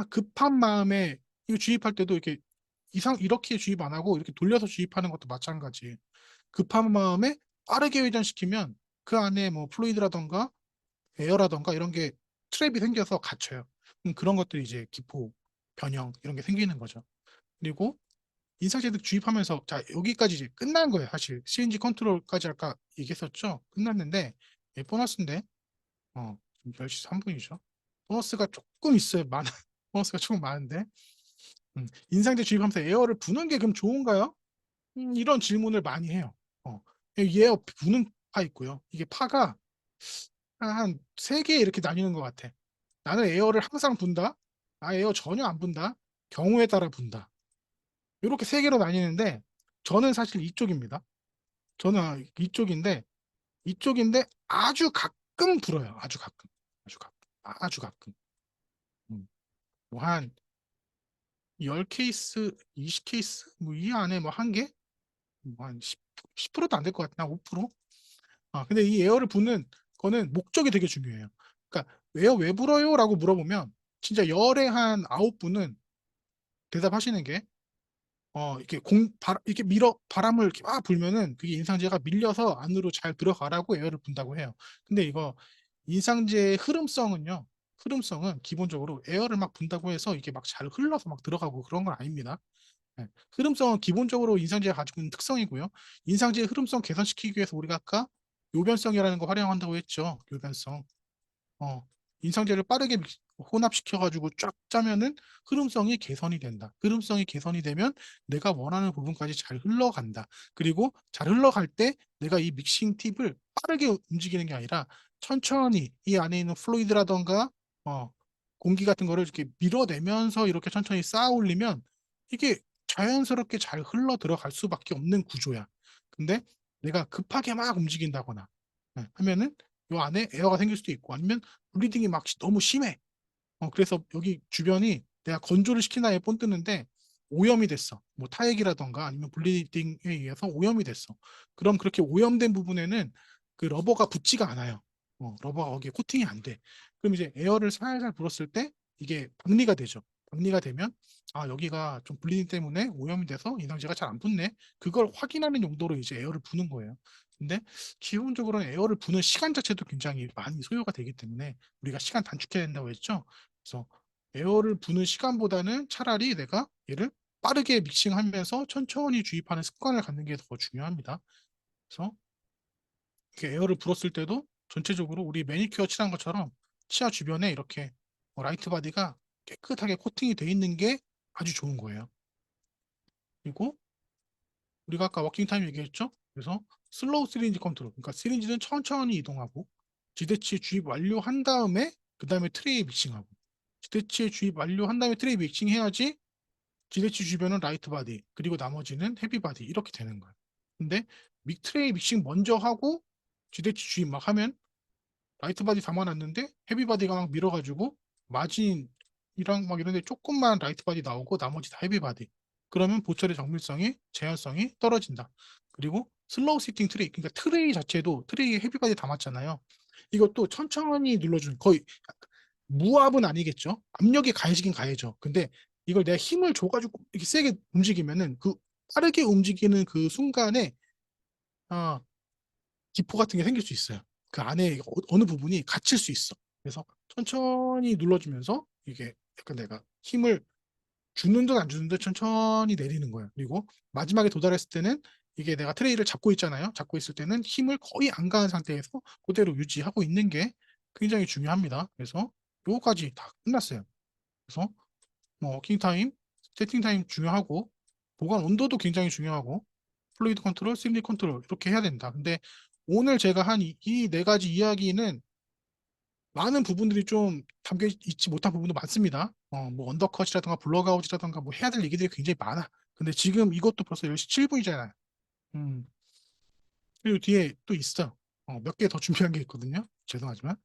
급한 마음에 이거 주입할 때도 이렇게 이렇게 주입 안 하고 이렇게 돌려서 주입하는 것도 마찬가지. 급한 마음에 빠르게 회전시키면 그 안에 뭐 플루이드라던가 에어라던가 이런 게 트랩이 생겨서 갇혀요. 그런 것들이 이제 기포 변형 이런 게 생기는 거죠. 그리고 인상제도 주입하면서 자 여기까지 이제 끝난 거예요. 사실 CNG 컨트롤까지 아까 얘기했었죠. 끝났는데 보너스인데 지금 10시 3분이죠. 보너스가 조금 있어요. 많아. 보너스가 조금 많은데 인상제 주입하면서 에어를 부는 게 그럼 좋은가요? 이런 질문을 많이 해요. 이 에어 부는 파 있고요. 이게 파가 한 세 개 이렇게 나뉘는 것 같아. 나는 에어를 항상 분다. 에어 전혀 안 분다. 경우에 따라 분다. 이렇게 세 개로 나뉘는데 저는 사실 이쪽입니다. 저는 이쪽인데 아주 가끔 불어요. 아주 가끔. 아주 가끔. 아주 가끔. 음. 뭐한 10케이스, 20케이스 뭐 이 안에 뭐 한 개? 뭐한 10%도 안 될 것 같나? 5%? 근데 이 에어를 부는 거는 목적이 되게 중요해요. 그러니까 에어 왜 불어요? 라고 물어보면 진짜 열의 한 9분은 대답하시는 게 이렇게 이렇게 바람을 이렇게 막 불면은 그게 인상제가 밀려서 안으로 잘 들어가라고 에어를 분다고 해요. 근데 이거 인상제의 흐름성은 기본적으로 에어를 막 분다고 해서 이게 막 잘 흘러서 막 들어가고 그런 건 아닙니다. 네. 흐름성은 기본적으로 인상제가 가지고 있는 특성이고요. 인상제의 흐름성 개선시키기 위해서 우리가 아까 요변성이라는 거 활용한다고 했죠. 요변성. 인상제를 빠르게 혼합시켜가지고 쫙 짜면은 흐름성이 개선이 된다. 흐름성이 개선이 되면 내가 원하는 부분까지 잘 흘러간다. 그리고 잘 흘러갈 때 내가 이 믹싱 팁을 빠르게 움직이는 게 아니라 천천히 이 안에 있는 플루이드라던가 어, 공기 같은 거를 이렇게 밀어내면서 이렇게 천천히 쌓아 올리면 이게 자연스럽게 잘 흘러 들어갈 수밖에 없는 구조야. 근데 내가 급하게 막 움직인다거나 하면은 요 안에 에어가 생길 수도 있고 아니면 블리딩이 막 너무 심해. 그래서 여기 주변이 내가 건조를 시킨 다음에 본 뜨는데 오염이 됐어. 뭐 타액이라던가 아니면 블리딩에 의해서 오염이 됐어. 그럼 그렇게 오염된 부분에는 그 러버가 붙지가 않아요. 러버가 거기에 코팅이 안 돼. 그럼 이제 에어를 살살 불었을 때 이게 박리가 되죠. 박리가 되면 아 여기가 좀 블리딩 때문에 오염이 돼서 인상제가 잘 안 붙네. 그걸 확인하는 용도로 이제 에어를 부는 거예요. 근데 기본적으로는 에어를 부는 시간 자체도 굉장히 많이 소요가 되기 때문에 우리가 시간 단축해야 된다고 했죠. 그래서 에어를 부는 시간보다는 차라리 내가 얘를 빠르게 믹싱하면서 천천히 주입하는 습관을 갖는 게 더 중요합니다. 그래서 이렇게 에어를 불었을 때도 전체적으로 우리 매니큐어 칠한 것처럼 치아 주변에 이렇게 라이트 바디가 깨끗하게 코팅이 돼 있는 게 아주 좋은 거예요. 그리고 우리가 아까 워킹 타임 얘기했죠? 그래서 슬로우 시린지 컨트롤. 그러니까 시린지는 천천히 이동하고 지대치 주입 완료한 다음에 그 다음에 트레이 믹싱하고 지대치 주입 완료한 다음에 트레이 믹싱 해야지 지대치 주변은 라이트 바디 그리고 나머지는 헤비 바디 이렇게 되는 거예요. 근데 트레이 믹싱 먼저 하고 지대치 주입 막 하면 라이트 바디 담아놨는데 헤비 바디가 막 밀어가지고 마진이랑 막 이런데 조금만 라이트 바디 나오고 나머지 다 헤비 바디. 그러면 보철의 정밀성이 제한성이 떨어진다. 그리고 슬로우 시팅 트레이, 그러니까 트레이 자체도 트레이에 헤비 바디 담았잖아요. 이것도 천천히 눌러주는 거의 무압은 아니겠죠. 압력이 가해지긴 가해져. 근데 이걸 내가 힘을 줘가지고 이렇게 세게 움직이면은 그 빠르게 움직이는 그 순간에 아, 기포 같은 게 생길 수 있어요. 그 안에 어느 부분이 갇힐 수 있어. 그래서 천천히 눌러주면서 이게 약간 내가 힘을 주는 듯 안 주는 듯 천천히 내리는 거예요. 그리고 마지막에 도달했을 때는 이게 내가 트레이를 잡고 있잖아요. 잡고 있을 때는 힘을 거의 안 가한 상태에서 그대로 유지하고 있는 게 굉장히 중요합니다. 그래서 요거까지 다 끝났어요. 그래서 뭐 워킹 타임, 세팅 타임 중요하고 보관 온도도 굉장히 중요하고 플루이드 컨트롤, 실리 컨트롤 이렇게 해야 된다. 근데 오늘 제가 한 이 네 가지 이야기는 많은 부분들이 좀 담겨 있지 못한 부분도 많습니다. 뭐 언더컷이라든가 블러그아웃이라든가 뭐 해야 될 얘기들이 굉장히 많아. 근데 지금 이것도 벌써 10시 7분이잖아요. 음. 그리고 뒤에 또 있어. 몇 개 더 준비한 게 있거든요. 죄송하지만.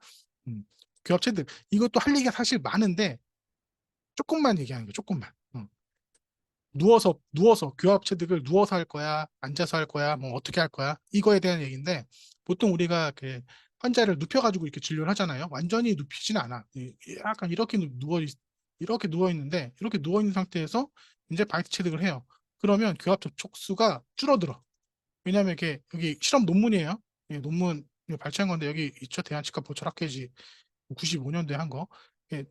음. 교합체들. 이것도 할 얘기가 사실 많은데 조금만 얘기하는 거예요. 조금만. 누워서 교합 체득을 누워서 할 거야, 앉아서 할 거야, 뭐 어떻게 할 거야 이거에 대한 얘기인데 보통 우리가 그 환자를 눕혀가지고 이렇게 진료를 하잖아요. 완전히 눕히지는 않아. 약간 이렇게 누워 있는데 이렇게 누워 있는 상태에서 이제 바이트 체득을 해요. 그러면 교합 접촉수가 줄어들어. 왜냐하면 이게 여기 실험 논문이에요. 논문 발췌한 건데 여기 있죠. 대한치과 보철학회지 95년도에 한 거.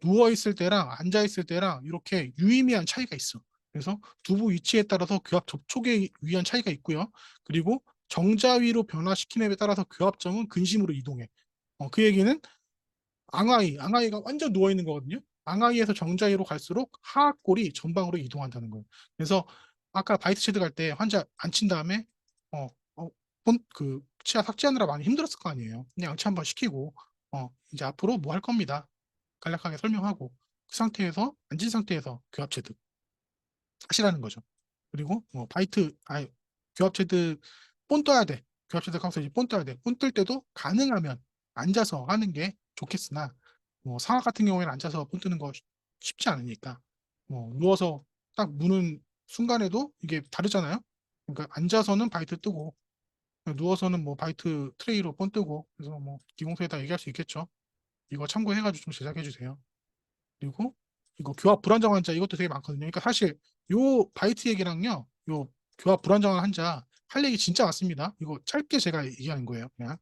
누워 있을 때랑 앉아 있을 때랑 이렇게 유의미한 차이가 있어. 그래서 두부 위치에 따라서 교합 접촉에 의한 차이가 있고요. 그리고 정자위로 변화시키는 데 따라서 교합점은 근심으로 이동해. 그 얘기는 앙하이가 완전 누워 있는 거거든요. 앙하이에서 정자위로 갈수록 하악골이 전방으로 이동한다는 거예요. 그래서 아까 바이트 체드 갈 때 환자 앉힌 다음에 어, 어, 그 치아 삭제하느라 많이 힘들었을 거 아니에요. 그냥 양치 한번 시키고 이제 앞으로 뭐 할 겁니다. 간략하게 설명하고 그 상태에서 앉은 상태에서 교합 체드 하시라는 거죠. 그리고 교합 체드 본 떠야 돼. 교합 체드 하고서 이제 본 떠야 돼. 본 뜰 때도 가능하면 앉아서 하는 게 좋겠으나 뭐 상하 같은 경우에는 앉아서 본 뜨는 거 쉽지 않으니까 뭐 누워서 딱 무는 순간에도 이게 다르잖아요. 그러니까 앉아서는 바이트 뜨고 누워서는 뭐 바이트 트레이로 본 뜨고 그래서 뭐 기공소에다 얘기할 수 있겠죠. 이거 참고해가지고 좀 제작해 주세요. 그리고 이거 교합 불안정 환자 이것도 되게 많거든요. 그러니까 사실 요 바이트 얘기랑요, 요 교합 불안정한 환자 할 얘기 진짜 많습니다. 이거 짧게 제가 얘기하는 거예요. 그냥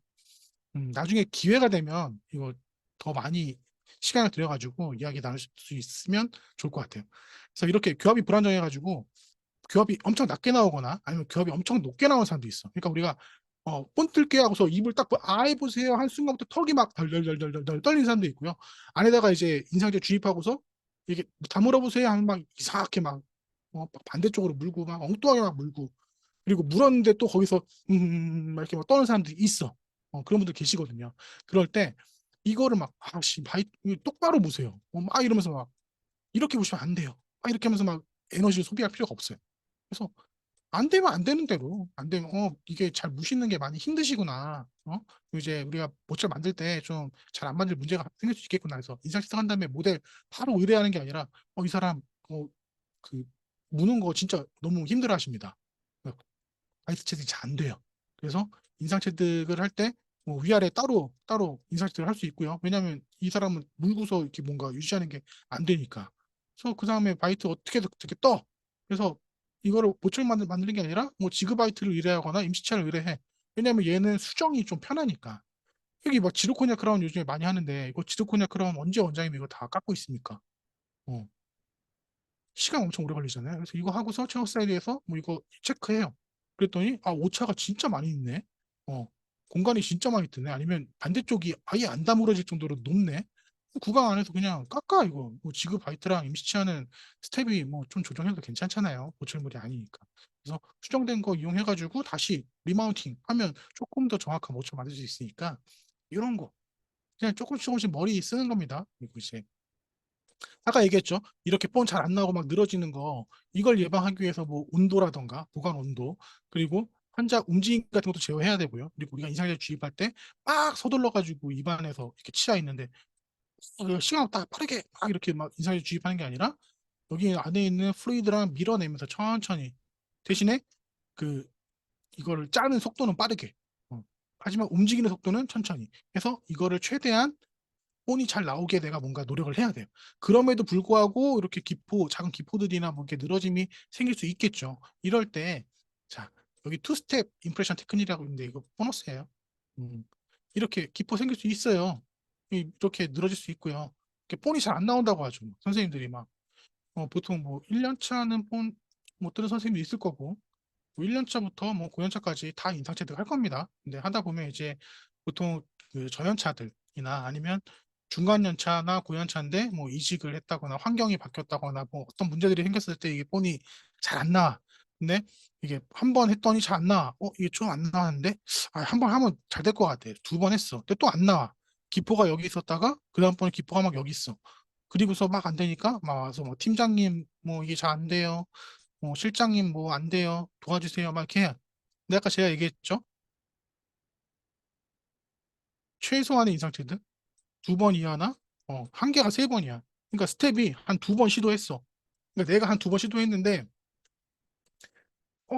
나중에 기회가 되면 이거 더 많이 시간을 들여가지고 이야기 나눌 수 있으면 좋을 것 같아요. 그래서 이렇게 교합이 불안정해가지고 교합이 엄청 낮게 나오거나 아니면 교합이 엄청 높게 나오는 사람도 있어. 그러니까 우리가 본뜰게 하고서 입을 딱 해보세요 한 순간부터 턱이 막 덜덜덜덜덜 떨리는 사람도 있고요. 안에다가 이제 인상제 주입하고서 이게 다 물어보세요 하면 막 이상하게 막 반대쪽으로 물고 막 엉뚱하게 막 물고 그리고 물었는데 또 거기서 막 이렇게 막 떠는 사람들이 있어. 그런 분들 계시거든요. 그럴 때 이거를 막 아씨 똑바로 보세요. 막 이러면서 막 이렇게 보시면 안 돼요. 막 이렇게 하면서 막 에너지를 소비할 필요가 없어요. 그래서 안 되면 안 되는 대로 안 되면 이게 잘 무시는 게 많이 힘드시구나. 이제 우리가 모처 만들 때 좀 잘 안 만들 문제가 생길 수 있겠구나 해서 인상 시작한 다음에 모델 바로 의뢰하는 게 아니라 이 사람 그 무는 거 진짜 너무 힘들어 하십니다. 바이트 채택이 잘 안 돼요. 그래서 인상 채택을 할 때 뭐 위아래 따로 따로 인상 채택을 할 수 있고요. 왜냐하면 이 사람은 물고서 이렇게 뭔가 유지하는 게 안 되니까. 그래서 그 다음에 바이트 어떻게 떠. 그래서 이거를 보철 만드는 게 아니라 뭐 지그바이트를 의뢰하거나 임시차를 의뢰해. 왜냐하면 얘는 수정이 좀 편하니까. 여기 막 지르코니아 크라운 요즘에 많이 하는데 이거 지르코니아 크라운 언제 원장님이 이거 다 깎고 있습니까? 어. 시간 엄청 오래 걸리잖아요. 그래서 이거 하고서 체어사이드에서 뭐 이거 체크해요. 그랬더니 오차가 진짜 많이 있네. 어, 공간이 진짜 많이 뜨네. 아니면 반대쪽이 아예 안 다물어질 정도로 높네. 구강 안에서 그냥 깎아 이거. 뭐 지그 바이트랑 임시치하는 스텝이 뭐 좀 조정해도 괜찮잖아요. 보철물이 아니니까. 그래서 수정된 거 이용해가지고 다시 리마운팅 하면 조금 더 정확한 모처 만들 수 있으니까 이런 거 그냥 조금씩 머리 쓰는 겁니다. 그리고 이제 아까 얘기했죠. 이렇게 본 잘 안 나오고 막 늘어지는 거, 이걸 예방하기 위해서 뭐 온도라던가 보관 온도, 그리고 환자 움직임 같은 것도 제어해야 되고요. 그리고 우리가 인상제 주입할 때 막 서둘러가지고 입안에서 이렇게 치아 있는데 시간 딱 빠르게 막 이렇게 막 인상제 주입하는 게 아니라 여기 안에 있는 플루이드랑 밀어내면서 천천히 대신에 그 이거를 짜는 속도는 빠르게 하지만 움직이는 속도는 천천히 해서 이거를 최대한 본이 잘 나오게 내가 뭔가 노력을 해야 돼요. 그럼에도 불구하고 이렇게 작은 기포들이나 뭐 이렇게 늘어짐이 생길 수 있겠죠. 이럴 때, 자, 여기 투 스텝 임프레션 테크닉이라고 있는데 이거 보너스예요. 음, 이렇게 기포 생길 수 있어요. 이렇게 늘어질 수 있고요. 이렇게 본이 잘 안 나온다고 하죠. 선생님들이 막, 보통 뭐 1년 차는 본 못 들은 선생님도 있을 거고, 뭐 1년 차부터 뭐 9년 차까지 다 인상 체득할 겁니다. 근데 하다 보면 이제 보통 그 저연차들이나 아니면 중간연차나 고연차인데 뭐 이직을 했다거나 환경이 바뀌었다거나 뭐 어떤 문제들이 생겼을 때 이게 폰이 잘 안 나와. 근데 이게 한 번 했더니 잘 안 나와. 이게 좀 안 나왔는데 한 번 하면 잘 될 것 같아. 두 번 했어. 근데 또 안 나와. 기포가 여기 있었다가 그 다음번에 기포가 막 여기 있어. 그리고서 막 안 되니까 막 와서 뭐 팀장님 뭐 이게 잘 안 돼요. 실장님 뭐 안 돼요. 도와주세요. 막 이렇게 해요. 근데 아까 제가 얘기했죠. 최소한의 인상체드 두 번 이하나 한계가 세 번이야. 그러니까 스텝이 한 두 번 시도했어. 그러니까 내가 한 두 번 시도했는데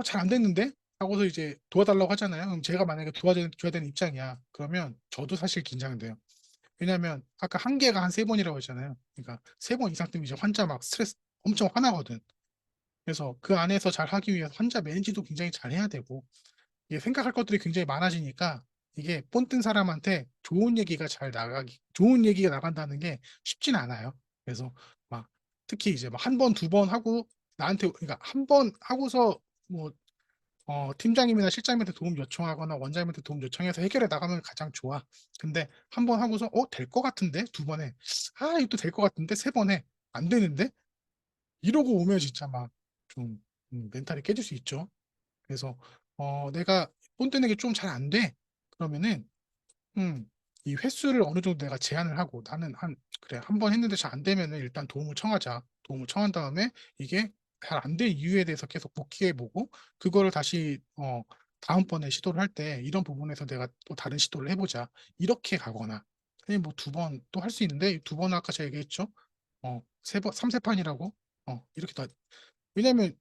잘 안 됐는데 하고서 이제 도와달라고 하잖아요. 그럼 제가 만약에 도와줘야 되는 입장이야. 그러면 저도 사실 긴장돼요. 왜냐면 아까 한계가 한 세 번이라고 했잖아요. 그러니까 세 번 이상 뜨면 이제 환자 막 스트레스 엄청 화나거든. 그래서 그 안에서 잘 하기 위해서 환자 매니지도 굉장히 잘 해야 되고 이게 생각할 것들이 굉장히 많아지니까 이게 본 뜬 사람한테 좋은 얘기가 나간다는 게 쉽진 않아요. 그래서 막 특히 이제 막 한 번, 두 번 하고 나한테, 그러니까 한 번 하고서 뭐, 팀장님이나 실장님한테 도움 요청하거나 원장님한테 도움 요청해서 해결해 나가면 가장 좋아. 근데 한 번 하고서, 될 것 같은데? 두 번에. 이것도 될 것 같은데? 세 번에. 안 되는데? 이러고 오면 진짜 막 좀 멘탈이 깨질 수 있죠. 그래서 내가 돈 뜨는 게 좀 잘 안 돼. 그러면은 이 횟수를 어느 정도 내가 제한을 하고 나는 그래 한 번 했는데 잘 안 되면은 일단 도움을 청하자. 도움을 청한 다음에 이게 잘 안 될 이유에 대해서 계속 복귀해 보고 그거를 다시 다음번에 시도를 할 때 이런 부분에서 내가 또 다른 시도를 해보자. 이렇게 가거나 아니 뭐 두 번 또 할 수 있는데 두 번 아까 제가 얘기했죠. 세 번, 삼세판이라고 이렇게 다 왜냐면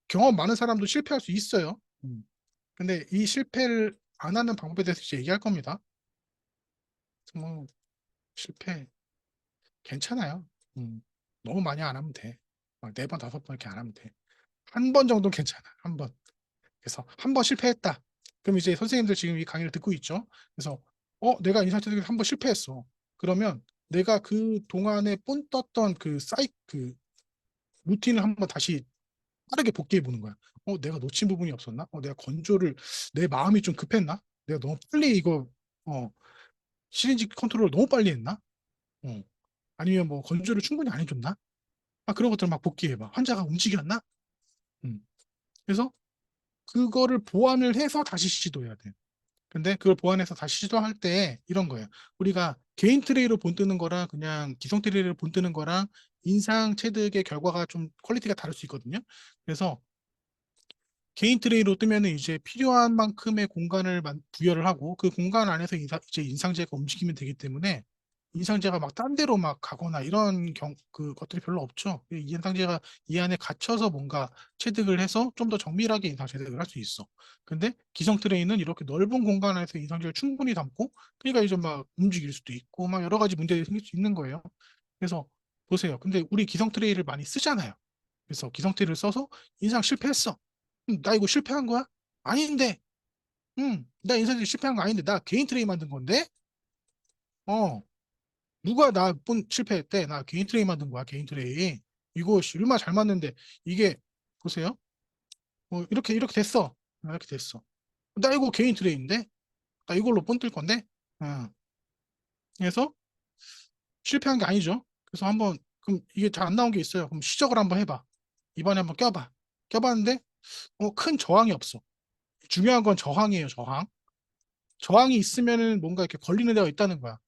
경험 많은 사람도 실패할 수 있어요. 근데 이 실패를 안 하는 방법에 대해서 이제 얘기할 겁니다. 뭐 실패 괜찮아요. 너무 많이 안 하면 돼. 막 네 번, 다섯 번 이렇게 안 하면 돼. 한 번 정도 괜찮아. 한 번. 그래서 한 번 실패했다. 그럼 이제 선생님들 지금 이 강의를 듣고 있죠. 그래서 내가 인사이트에서 한 번 실패했어. 그러면 내가 그 동안에 본 떴던 그 루틴을 한번 다시 빠르게 복귀해 보는 거야. 내가 놓친 부분이 없었나? 내가 내 마음이 좀 급했나? 내가 너무 빨리 어, 시리즈 컨트롤을 너무 빨리 했나? 어. 아니면 뭐 건조를 충분히 안 해줬나? 그런 것들 막 복귀해봐. 환자가 움직였나? 음. 그래서 그거를 보완을 해서 다시 시도해야 돼. 근데 그걸 보완해서 다시 시도할 때 이런 거예요. 우리가 개인 트레이로 본 뜨는 거랑 그냥 기성 트레이로 본 뜨는 거랑 인상 체득의 결과가 좀 퀄리티가 다를 수 있거든요. 그래서 개인 트레이로 뜨면은 이제 필요한 만큼의 공간을 부여를 하고 그 공간 안에서 이제 인상제가 움직이면 되기 때문에 인상제가 막 딴 데로 막 가거나 이런 그 것들이 별로 없죠. 이 인상제가 이 안에 갇혀서 뭔가 체득을 해서 좀 더 정밀하게 인상 체득을 할 수 있어. 근데 기성 트레이는 이렇게 넓은 공간 안에서 인상제를 충분히 담고 그러니까 이제 막 움직일 수도 있고 막 여러 가지 문제들이 생길 수 있는 거예요. 그래서 보세요. 근데 우리 기성 트레이를 많이 쓰잖아요. 그래서 기성 트레이를 써서 인상 실패했어. 나 이거 실패한 거야? 아닌데. 나 인사이트 실패한 거 아닌데. 나 개인 트레이 만든 건데? 어, 누가 나 실패했대? 나 개인 트레이 만든 거야, 개인 트레이. 이거 얼마 잘 맞는데. 이게, 보세요. 이렇게 됐어. 이렇게 됐어. 나 이거 개인 트레이인데? 나 이걸로 뜰 건데? 어, 그래서 실패한 게 아니죠. 그래서 한번, 그럼 이게 잘 안 나온 게 있어요. 그럼 시적을 한번 해봐. 이번에 한번 껴봐. 껴봤는데, 큰 저항이 없어. 중요한 건 저항이에요, 저항. 저항이 있으면은 뭔가 이렇게 걸리는 데가 있다는 거야.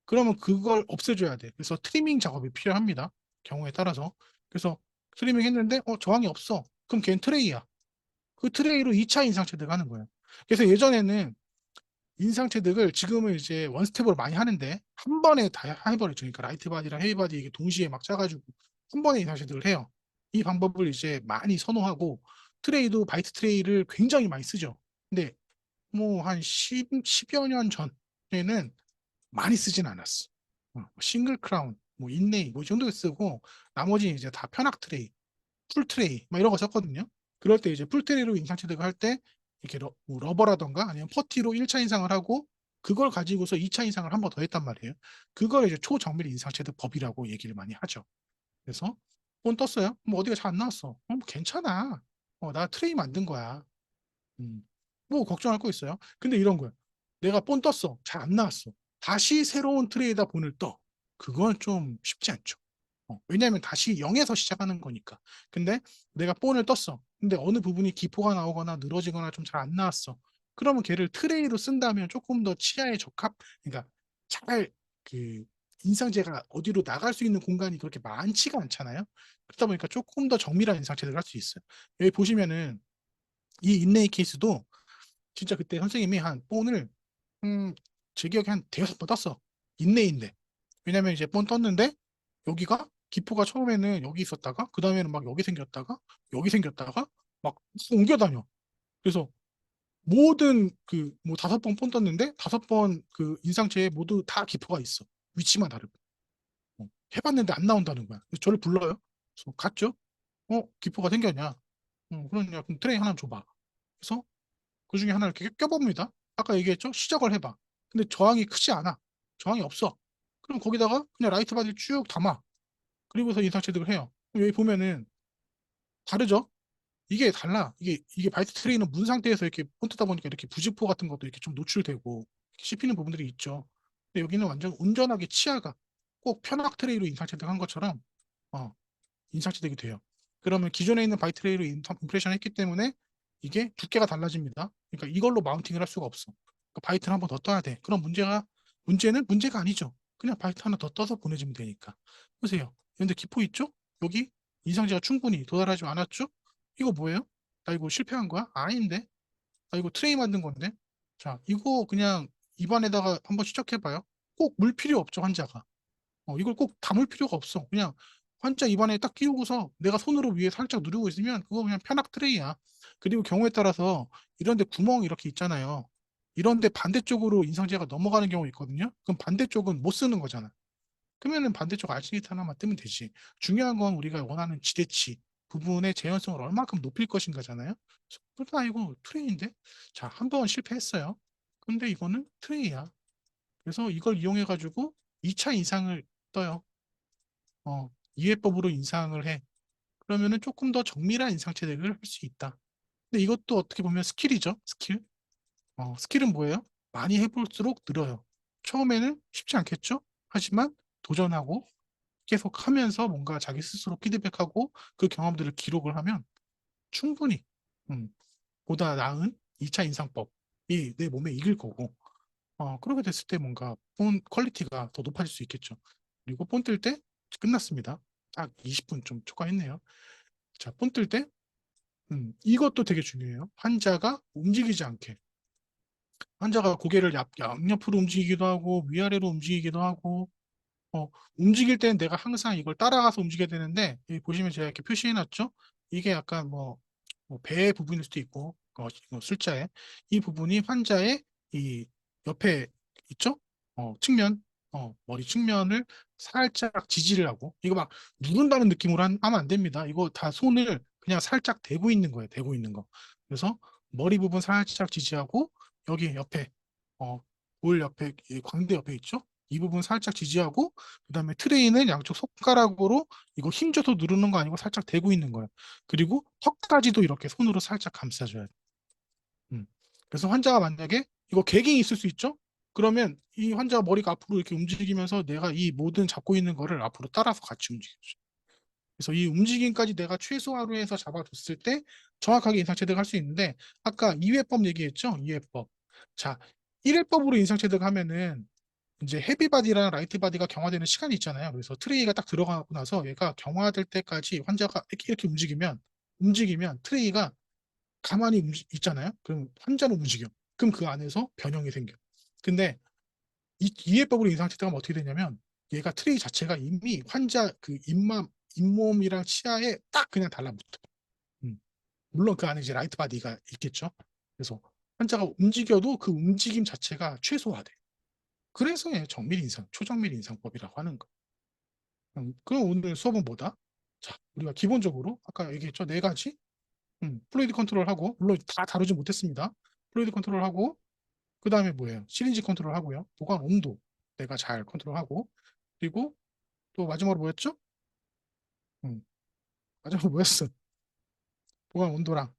그러면 그걸 없애줘야 돼. 그래서 트리밍 작업이 필요합니다. 경우에 따라서. 그래서 트리밍 했는데 저항이 없어. 그럼 걔는 트레이야. 그 트레이로 2차 인상 체득하는 거예요. 그래서 예전에는 인상 체득을 지금은 이제 원스텝으로 많이 하는데 한 번에 다 해버리죠. 그러니까 라이트 바디랑 헤이 바디 이게 동시에 막 짜가지고 한 번에 인상 체득을 해요. 이 방법을 이제 많이 선호하고 트레이도 바이트 트레이를 굉장히 많이 쓰죠. 근데 뭐 한 10여 년 전에는 많이 쓰진 않았어. 싱글 크라운, 뭐 인레이 뭐 이 정도 쓰고 나머지 이제 다 편악 트레이, 풀 트레이 막 이런 거 썼거든요. 그럴 때 이제 풀 트레이로 인상 체득을 할 때 이렇게 뭐 러버라던가 아니면 퍼티로 1차 인상을 하고 그걸 가지고서 2차 인상을 한 번 더 했단 말이에요. 그걸 이제 초정밀 인상 체득 법이라고 얘기를 많이 하죠. 그래서 폰 떴어요. 뭐 어디가 잘 안 나왔어. 뭐 괜찮아. 나 트레이 만든 거야. 음. 뭐 걱정할 거 있어요? 근데 이런 거야. 내가 본 떴어. 잘 안 나왔어. 다시 새로운 트레이다 본을 떠. 그건 좀 쉽지 않죠. 왜냐하면 다시 0에서 시작하는 거니까. 근데 내가 본을 떴어. 근데 어느 부분이 기포가 나오거나 늘어지거나 좀 잘 안 나왔어. 그러면 걔를 트레이로 쓴다면 조금 더 치아에 적합, 그러니까 잘 그 인상제가 어디로 나갈 수 있는 공간이 그렇게 많지가 않잖아요. 그러다 보니까 조금 더 정밀한 인상제를 할 수 있어요. 여기 보시면은 이 인레이 케이스도 진짜 그때 선생님이 한 본을 음, 제 기억에 한 대여섯 번 떴어. 인레이인데. 왜냐면 이제 본 떴는데 여기가 기포가 처음에는 여기 있었다가 그 다음에는 막 여기 생겼다가 여기 생겼다가 막 옮겨 다녀. 그래서 모든 그 뭐 다섯 번 본 떴는데 다섯 번 그 인상체에 모두 다 기포가 있어. 위치만 다르고. 해봤는데 안 나온다는 거야. 그래서 저를 불러요. 그래서 갔죠. 기포가 생겼냐? 그러냐? 그럼 트레이 하나 줘봐. 그래서 그 중에 하나를 이렇게 껴봅니다. 아까 얘기했죠? 시작을 해봐. 근데 저항이 크지 않아. 저항이 없어. 그럼 거기다가 그냥 라이트 바디를 쭉 담아. 그리고서 인상 체득을 해요. 그럼 여기 보면은 다르죠? 이게 달라. 이게 바이트 트레이는 문 상태에서 이렇게 폰트다 보니까 이렇게 부직포 같은 것도 이렇게 좀 노출되고 이렇게 씹히는 부분들이 있죠. 근데 여기는 완전 온전하게 치아가 꼭 편악 트레이로 인상 체득한 것처럼 어, 인상 체득이 돼요. 그러면 기존에 있는 바이트레이로 임프레션 했기 때문에 이게 두께가 달라집니다. 그러니까 이걸로 마운팅을 할 수가 없어. 그러니까 바이트를 한 번 더 떠야 돼. 그럼 문제는 문제가 아니죠. 그냥 바이트 하나 더 떠서 보내주면 되니까. 보세요. 근데 기포 있죠? 여기 인상제가 충분히 도달하지 않았죠? 이거 뭐예요? 나 이거 실패한 거야? 아닌데? 나 이거 트레이 만든 건데? 자, 이거 그냥 입안에다가 한번 시작해봐요. 꼭 물 필요 없죠, 환자가. 이걸 꼭 담을 필요가 없어. 그냥 환자 입안에 딱 끼우고서 내가 손으로 위에 살짝 누르고 있으면 그거 그냥 편악 트레이야. 그리고 경우에 따라서 이런데 구멍이 이렇게 있잖아요. 이런데 반대쪽으로 인상제가 넘어가는 경우 있거든요. 그럼 반대쪽은 못 쓰는 거잖아. 그러면은 반대쪽 알츠게이트 하나만 뜨면 되지. 중요한 건 우리가 원하는 지대치 부분의 재현성을 얼마큼 높일 것인가잖아요. 그래서 이거 트레이인데? 자, 한 번 실패했어요. 근데 이거는 트레이야. 그래서 이걸 이용해가지고 2차 인상을 떠요. 이해법으로 인상을 해. 그러면은 조금 더 정밀한 인상 체득을 할 수 있다. 근데 이것도 어떻게 보면 스킬이죠. 스킬. 스킬은 뭐예요? 많이 해볼수록 늘어요. 처음에는 쉽지 않겠죠? 하지만 도전하고 계속 하면서 뭔가 자기 스스로 피드백하고 그 경험들을 기록을 하면 충분히 음, 보다 나은 2차 인상법이 내 몸에 익을 거고 그렇게 됐을 때 뭔가 폰 퀄리티가 더 높아질 수 있겠죠. 그리고 폰 뜰 때 끝났습니다. 딱 20분 좀 초과했네요. 자, 폰 뜰 때 이것도 되게 중요해요. 환자가 움직이지 않게. 환자가 고개를 양옆으로 움직이기도 하고 위아래로 움직이기도 하고 어, 움직일 때는 내가 항상 이걸 따라가서 움직여야 되는데, 여기 보시면 제가 이렇게 표시해놨죠? 이게 약간 뭐 배의 부분일 수도 있고, 이거 술자에. 이 부분이 환자의 이 옆에 있죠? 측면, 머리 측면을 살짝 지지를 하고, 이거 막 누른다는 느낌으로 하면 안 됩니다. 이거 다 손을 그냥 살짝 대고 있는 거예요. 대고 있는 거. 그래서 머리 부분 살짝 지지하고, 여기 옆에, 어, 볼 옆에, 이 광대 옆에 있죠? 이 부분 살짝 지지하고 그다음에 트레이는 양쪽 손가락으로 이거 힘줘서 누르는 거 아니고 살짝 대고 있는 거예요. 그리고 턱까지도 이렇게 손으로 살짝 감싸줘야 돼. 음. 그래서 환자가 만약에 이거 개갱이 있을 수 있죠? 그러면 이 환자가 머리가 앞으로 이렇게 움직이면서 내가 이 모든 잡고 있는 거를 앞으로 따라서 같이 움직여줘. 그래서 이 움직임까지 내가 최소화로 해서 잡아줬을 때 정확하게 인상체득 할 수 있는데 아까 이회법 얘기했죠? 이회법. 자, 1회법으로 인상체득 하면은 이제 헤비바디랑 라이트바디가 경화되는 시간이 있잖아요. 그래서 트레이가 딱 들어가고 나서 얘가 경화될 때까지 환자가 이렇게 움직이면 트레이가 가만히 있잖아요. 그럼 환자는 움직여. 그럼 그 안에서 변형이 생겨. 근데 이 이해법으로 인상체득하면 어떻게 되냐면 얘가 트레이 자체가 이미 환자 그 잇몸이랑 치아에 딱 그냥 달라붙어. 음. 물론 그 안에 이제 라이트바디가 있겠죠. 그래서 환자가 움직여도 그 움직임 자체가 최소화돼. 그래서 얘 정밀 인상, 초정밀 인상법이라고 하는 거. 그럼 오늘 수업은 뭐다? 자, 우리가 기본적으로 아까 얘기했죠. 네 가지. 플루이드 컨트롤하고 물론 다 다루지 못했습니다. 플루이드 컨트롤하고 그 다음에 뭐예요? 시린지 컨트롤하고요. 보관 온도 내가 잘 컨트롤하고 그리고 또 마지막으로 뭐였죠? 음, 마지막으로 뭐였어? 보관 온도랑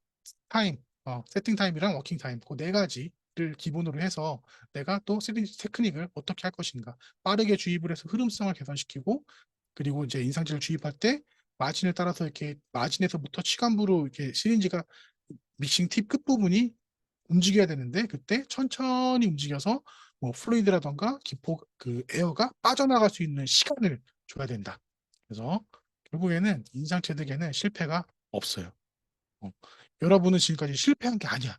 타임, 세팅 타임이랑 워킹 타임 그 네 가지를 기본으로 해서 내가 또 시린지 테크닉을 어떻게 할 것인가 빠르게 주입을 해서 흐름성을 개선시키고 그리고 이제 인상제를 주입할 때 마진을 따라서 이렇게 마진에서부터 치관부로 이렇게 시린지가 믹싱 팁 끝부분이 움직여야 되는데 그때 천천히 움직여서 뭐 플루이드라던가 기포 그 에어가 빠져나갈 수 있는 시간을 줘야 된다. 그래서 결국에는 인상체득에는 실패가 없어요. 어. 여러분은 지금까지 실패한 게 아니야.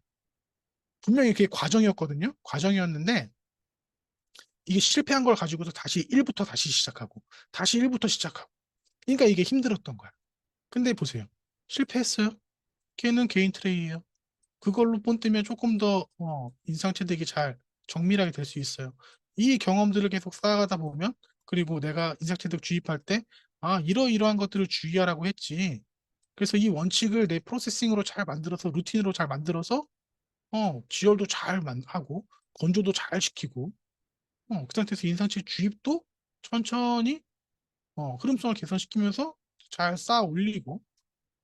분명히 그게 과정이었거든요. 과정이었는데 이게 실패한 걸 가지고서 다시 1부터 다시 시작하고 다시 1부터 시작하고 그러니까 이게 힘들었던 거야. 근데 보세요. 실패했어요. 걔는 개인 트레이예요. 그걸로 본뜨면 조금 더 인상체득이 잘 정밀하게 될 수 있어요. 이 경험들을 계속 쌓아가다 보면 그리고 내가 인상체득 주입할 때 이러이러한 것들을 주의하라고 했지. 그래서 이 원칙을 내 프로세싱으로 잘 만들어서 루틴으로 잘 만들어서 지열도 잘 하고 건조도 잘 시키고 그 상태에서 인상체 주입도 천천히 흐름성을 개선시키면서 잘 쌓아 올리고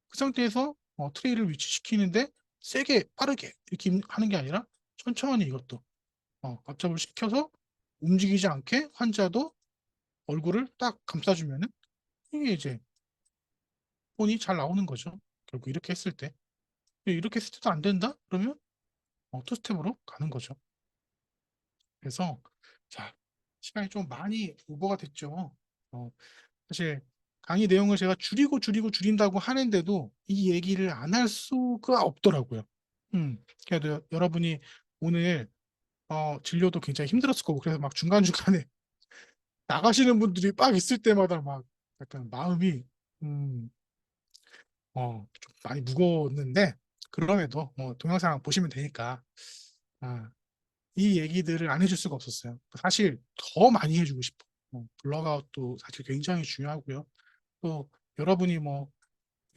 그 상태에서 트레이를 위치시키는데 세게 빠르게 이렇게 하는 게 아니라 천천히 이것도 앞잡을 시켜서 움직이지 않게 환자도 얼굴을 딱 감싸주면은 이게 이제 폰이 잘 나오는 거죠. 결국 이렇게 했을 때 이렇게 했을 때도 안 된다? 그러면 투 스텝으로 가는 거죠. 그래서 자 시간이 좀 많이 오버가 됐죠. 어, 사실 강의 내용을 제가 줄이고 줄인다고 하는데도 이 얘기를 안 할 수가 없더라고요. 그래도 여러분이 오늘 진료도 굉장히 힘들었을 거고 그래서 막 중간중간에 나가시는 분들이 막 있을 때마다 막 약간 마음이 음, 좀 많이 무거웠는데 그럼에도 뭐 동영상 보시면 되니까 아, 이 얘기들을 안 해줄 수가 없었어요. 사실 더 많이 해주고 싶어. 블럭아웃도 사실 굉장히 중요하고요. 또 여러분이 뭐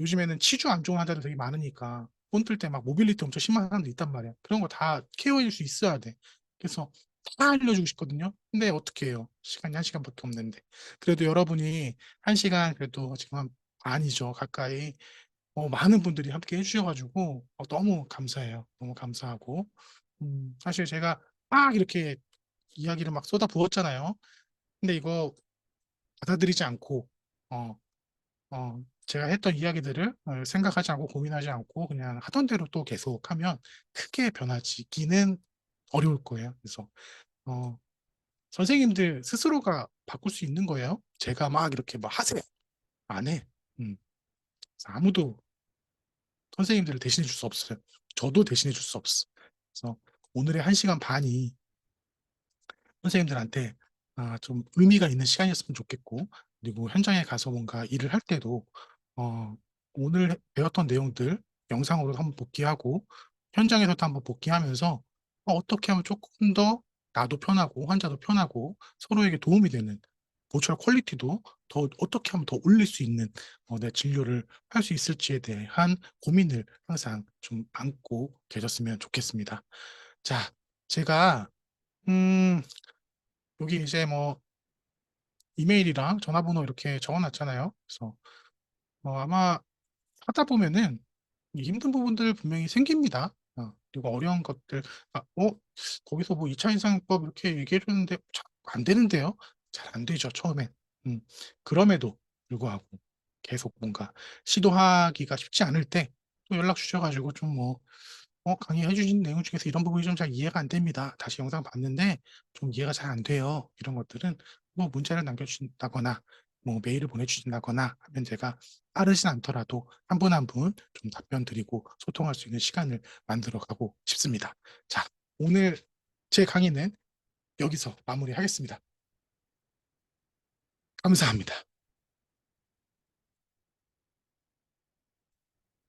요즘에는 치주 안 좋은 환자들 되게 많으니까 폰 뜰 때 막 모빌리티 엄청 심한 사람도 있단 말이야. 그런 거 다 케어해줄 수 있어야 돼. 그래서 다 알려주고 싶거든요. 근데 어떻게 해요? 시간이 한 시간밖에 없는데. 그래도 여러분이 한 시간 그래도 지금 한 반이죠. 가까이 많은 분들이 함께 해주셔가지고 너무 감사해요. 너무 감사하고 사실 제가 막 이렇게 이야기를 막 쏟아 부었잖아요. 근데 이거 받아들이지 않고 어, 제가 했던 이야기들을 생각하지 않고 고민하지 않고 그냥 하던 대로 또 계속하면 크게 변화지기는 어려울 거예요. 그래서 어, 선생님들 스스로가 바꿀 수 있는 거예요. 제가 막 이렇게 막 하세요. 안 해. 그래서 아무도 선생님들을 대신해 줄 수 없어요. 저도 대신해 줄 수 없어. 그래서 오늘의 1 시간 반이 선생님들한테 좀 의미가 있는 시간이었으면 좋겠고, 그리고 현장에 가서 뭔가 일을 할 때도 어 오늘 배웠던 내용들 영상으로도 한번 복기하고 현장에서도 한번 복기하면서 어떻게 하면 쪼끔 더 나도 편하고 환자도 편하고 서로에게 도움이 되는 보철 퀄리티도 더 어떻게 하면 더 올릴 수 있는 내 진료를 할 수 있을지에 대한 고민을 항상 좀 안고 계셨으면 좋겠습니다. 자, 제가 음 여기 이제 뭐 이메일이랑 전화번호 이렇게 적어 놨잖아요. 그래서 아마 하다 보면은 이 힘든 부분들 분명히 생깁니다. 그리고 어려운 것들 '거기서 뭐 2차 인상법 이렇게 얘기해 줬는데 잘 안 되는데요.' 잘 안 되죠, 처음엔. 음. 그럼에도 불구하고 계속 뭔가 시도하기가 쉽지 않을 때 또 연락 주셔 가지고 좀 강의해 주신 내용 중에서 이런 부분이 좀 잘 이해가 안 됩니다. 다시 영상 봤는데 좀 이해가 잘 안 돼요. 이런 것들은 뭐 문자를 남겨 주신다거나 뭐 메일을 보내 주신다거나 하면 제가 빠르진 않더라도 한 분 한 분 좀 답변 드리고 소통할 수 있는 시간을 만들어 가고 싶습니다. 자, 오늘 제 강의는 여기서 마무리하겠습니다. 감사합니다.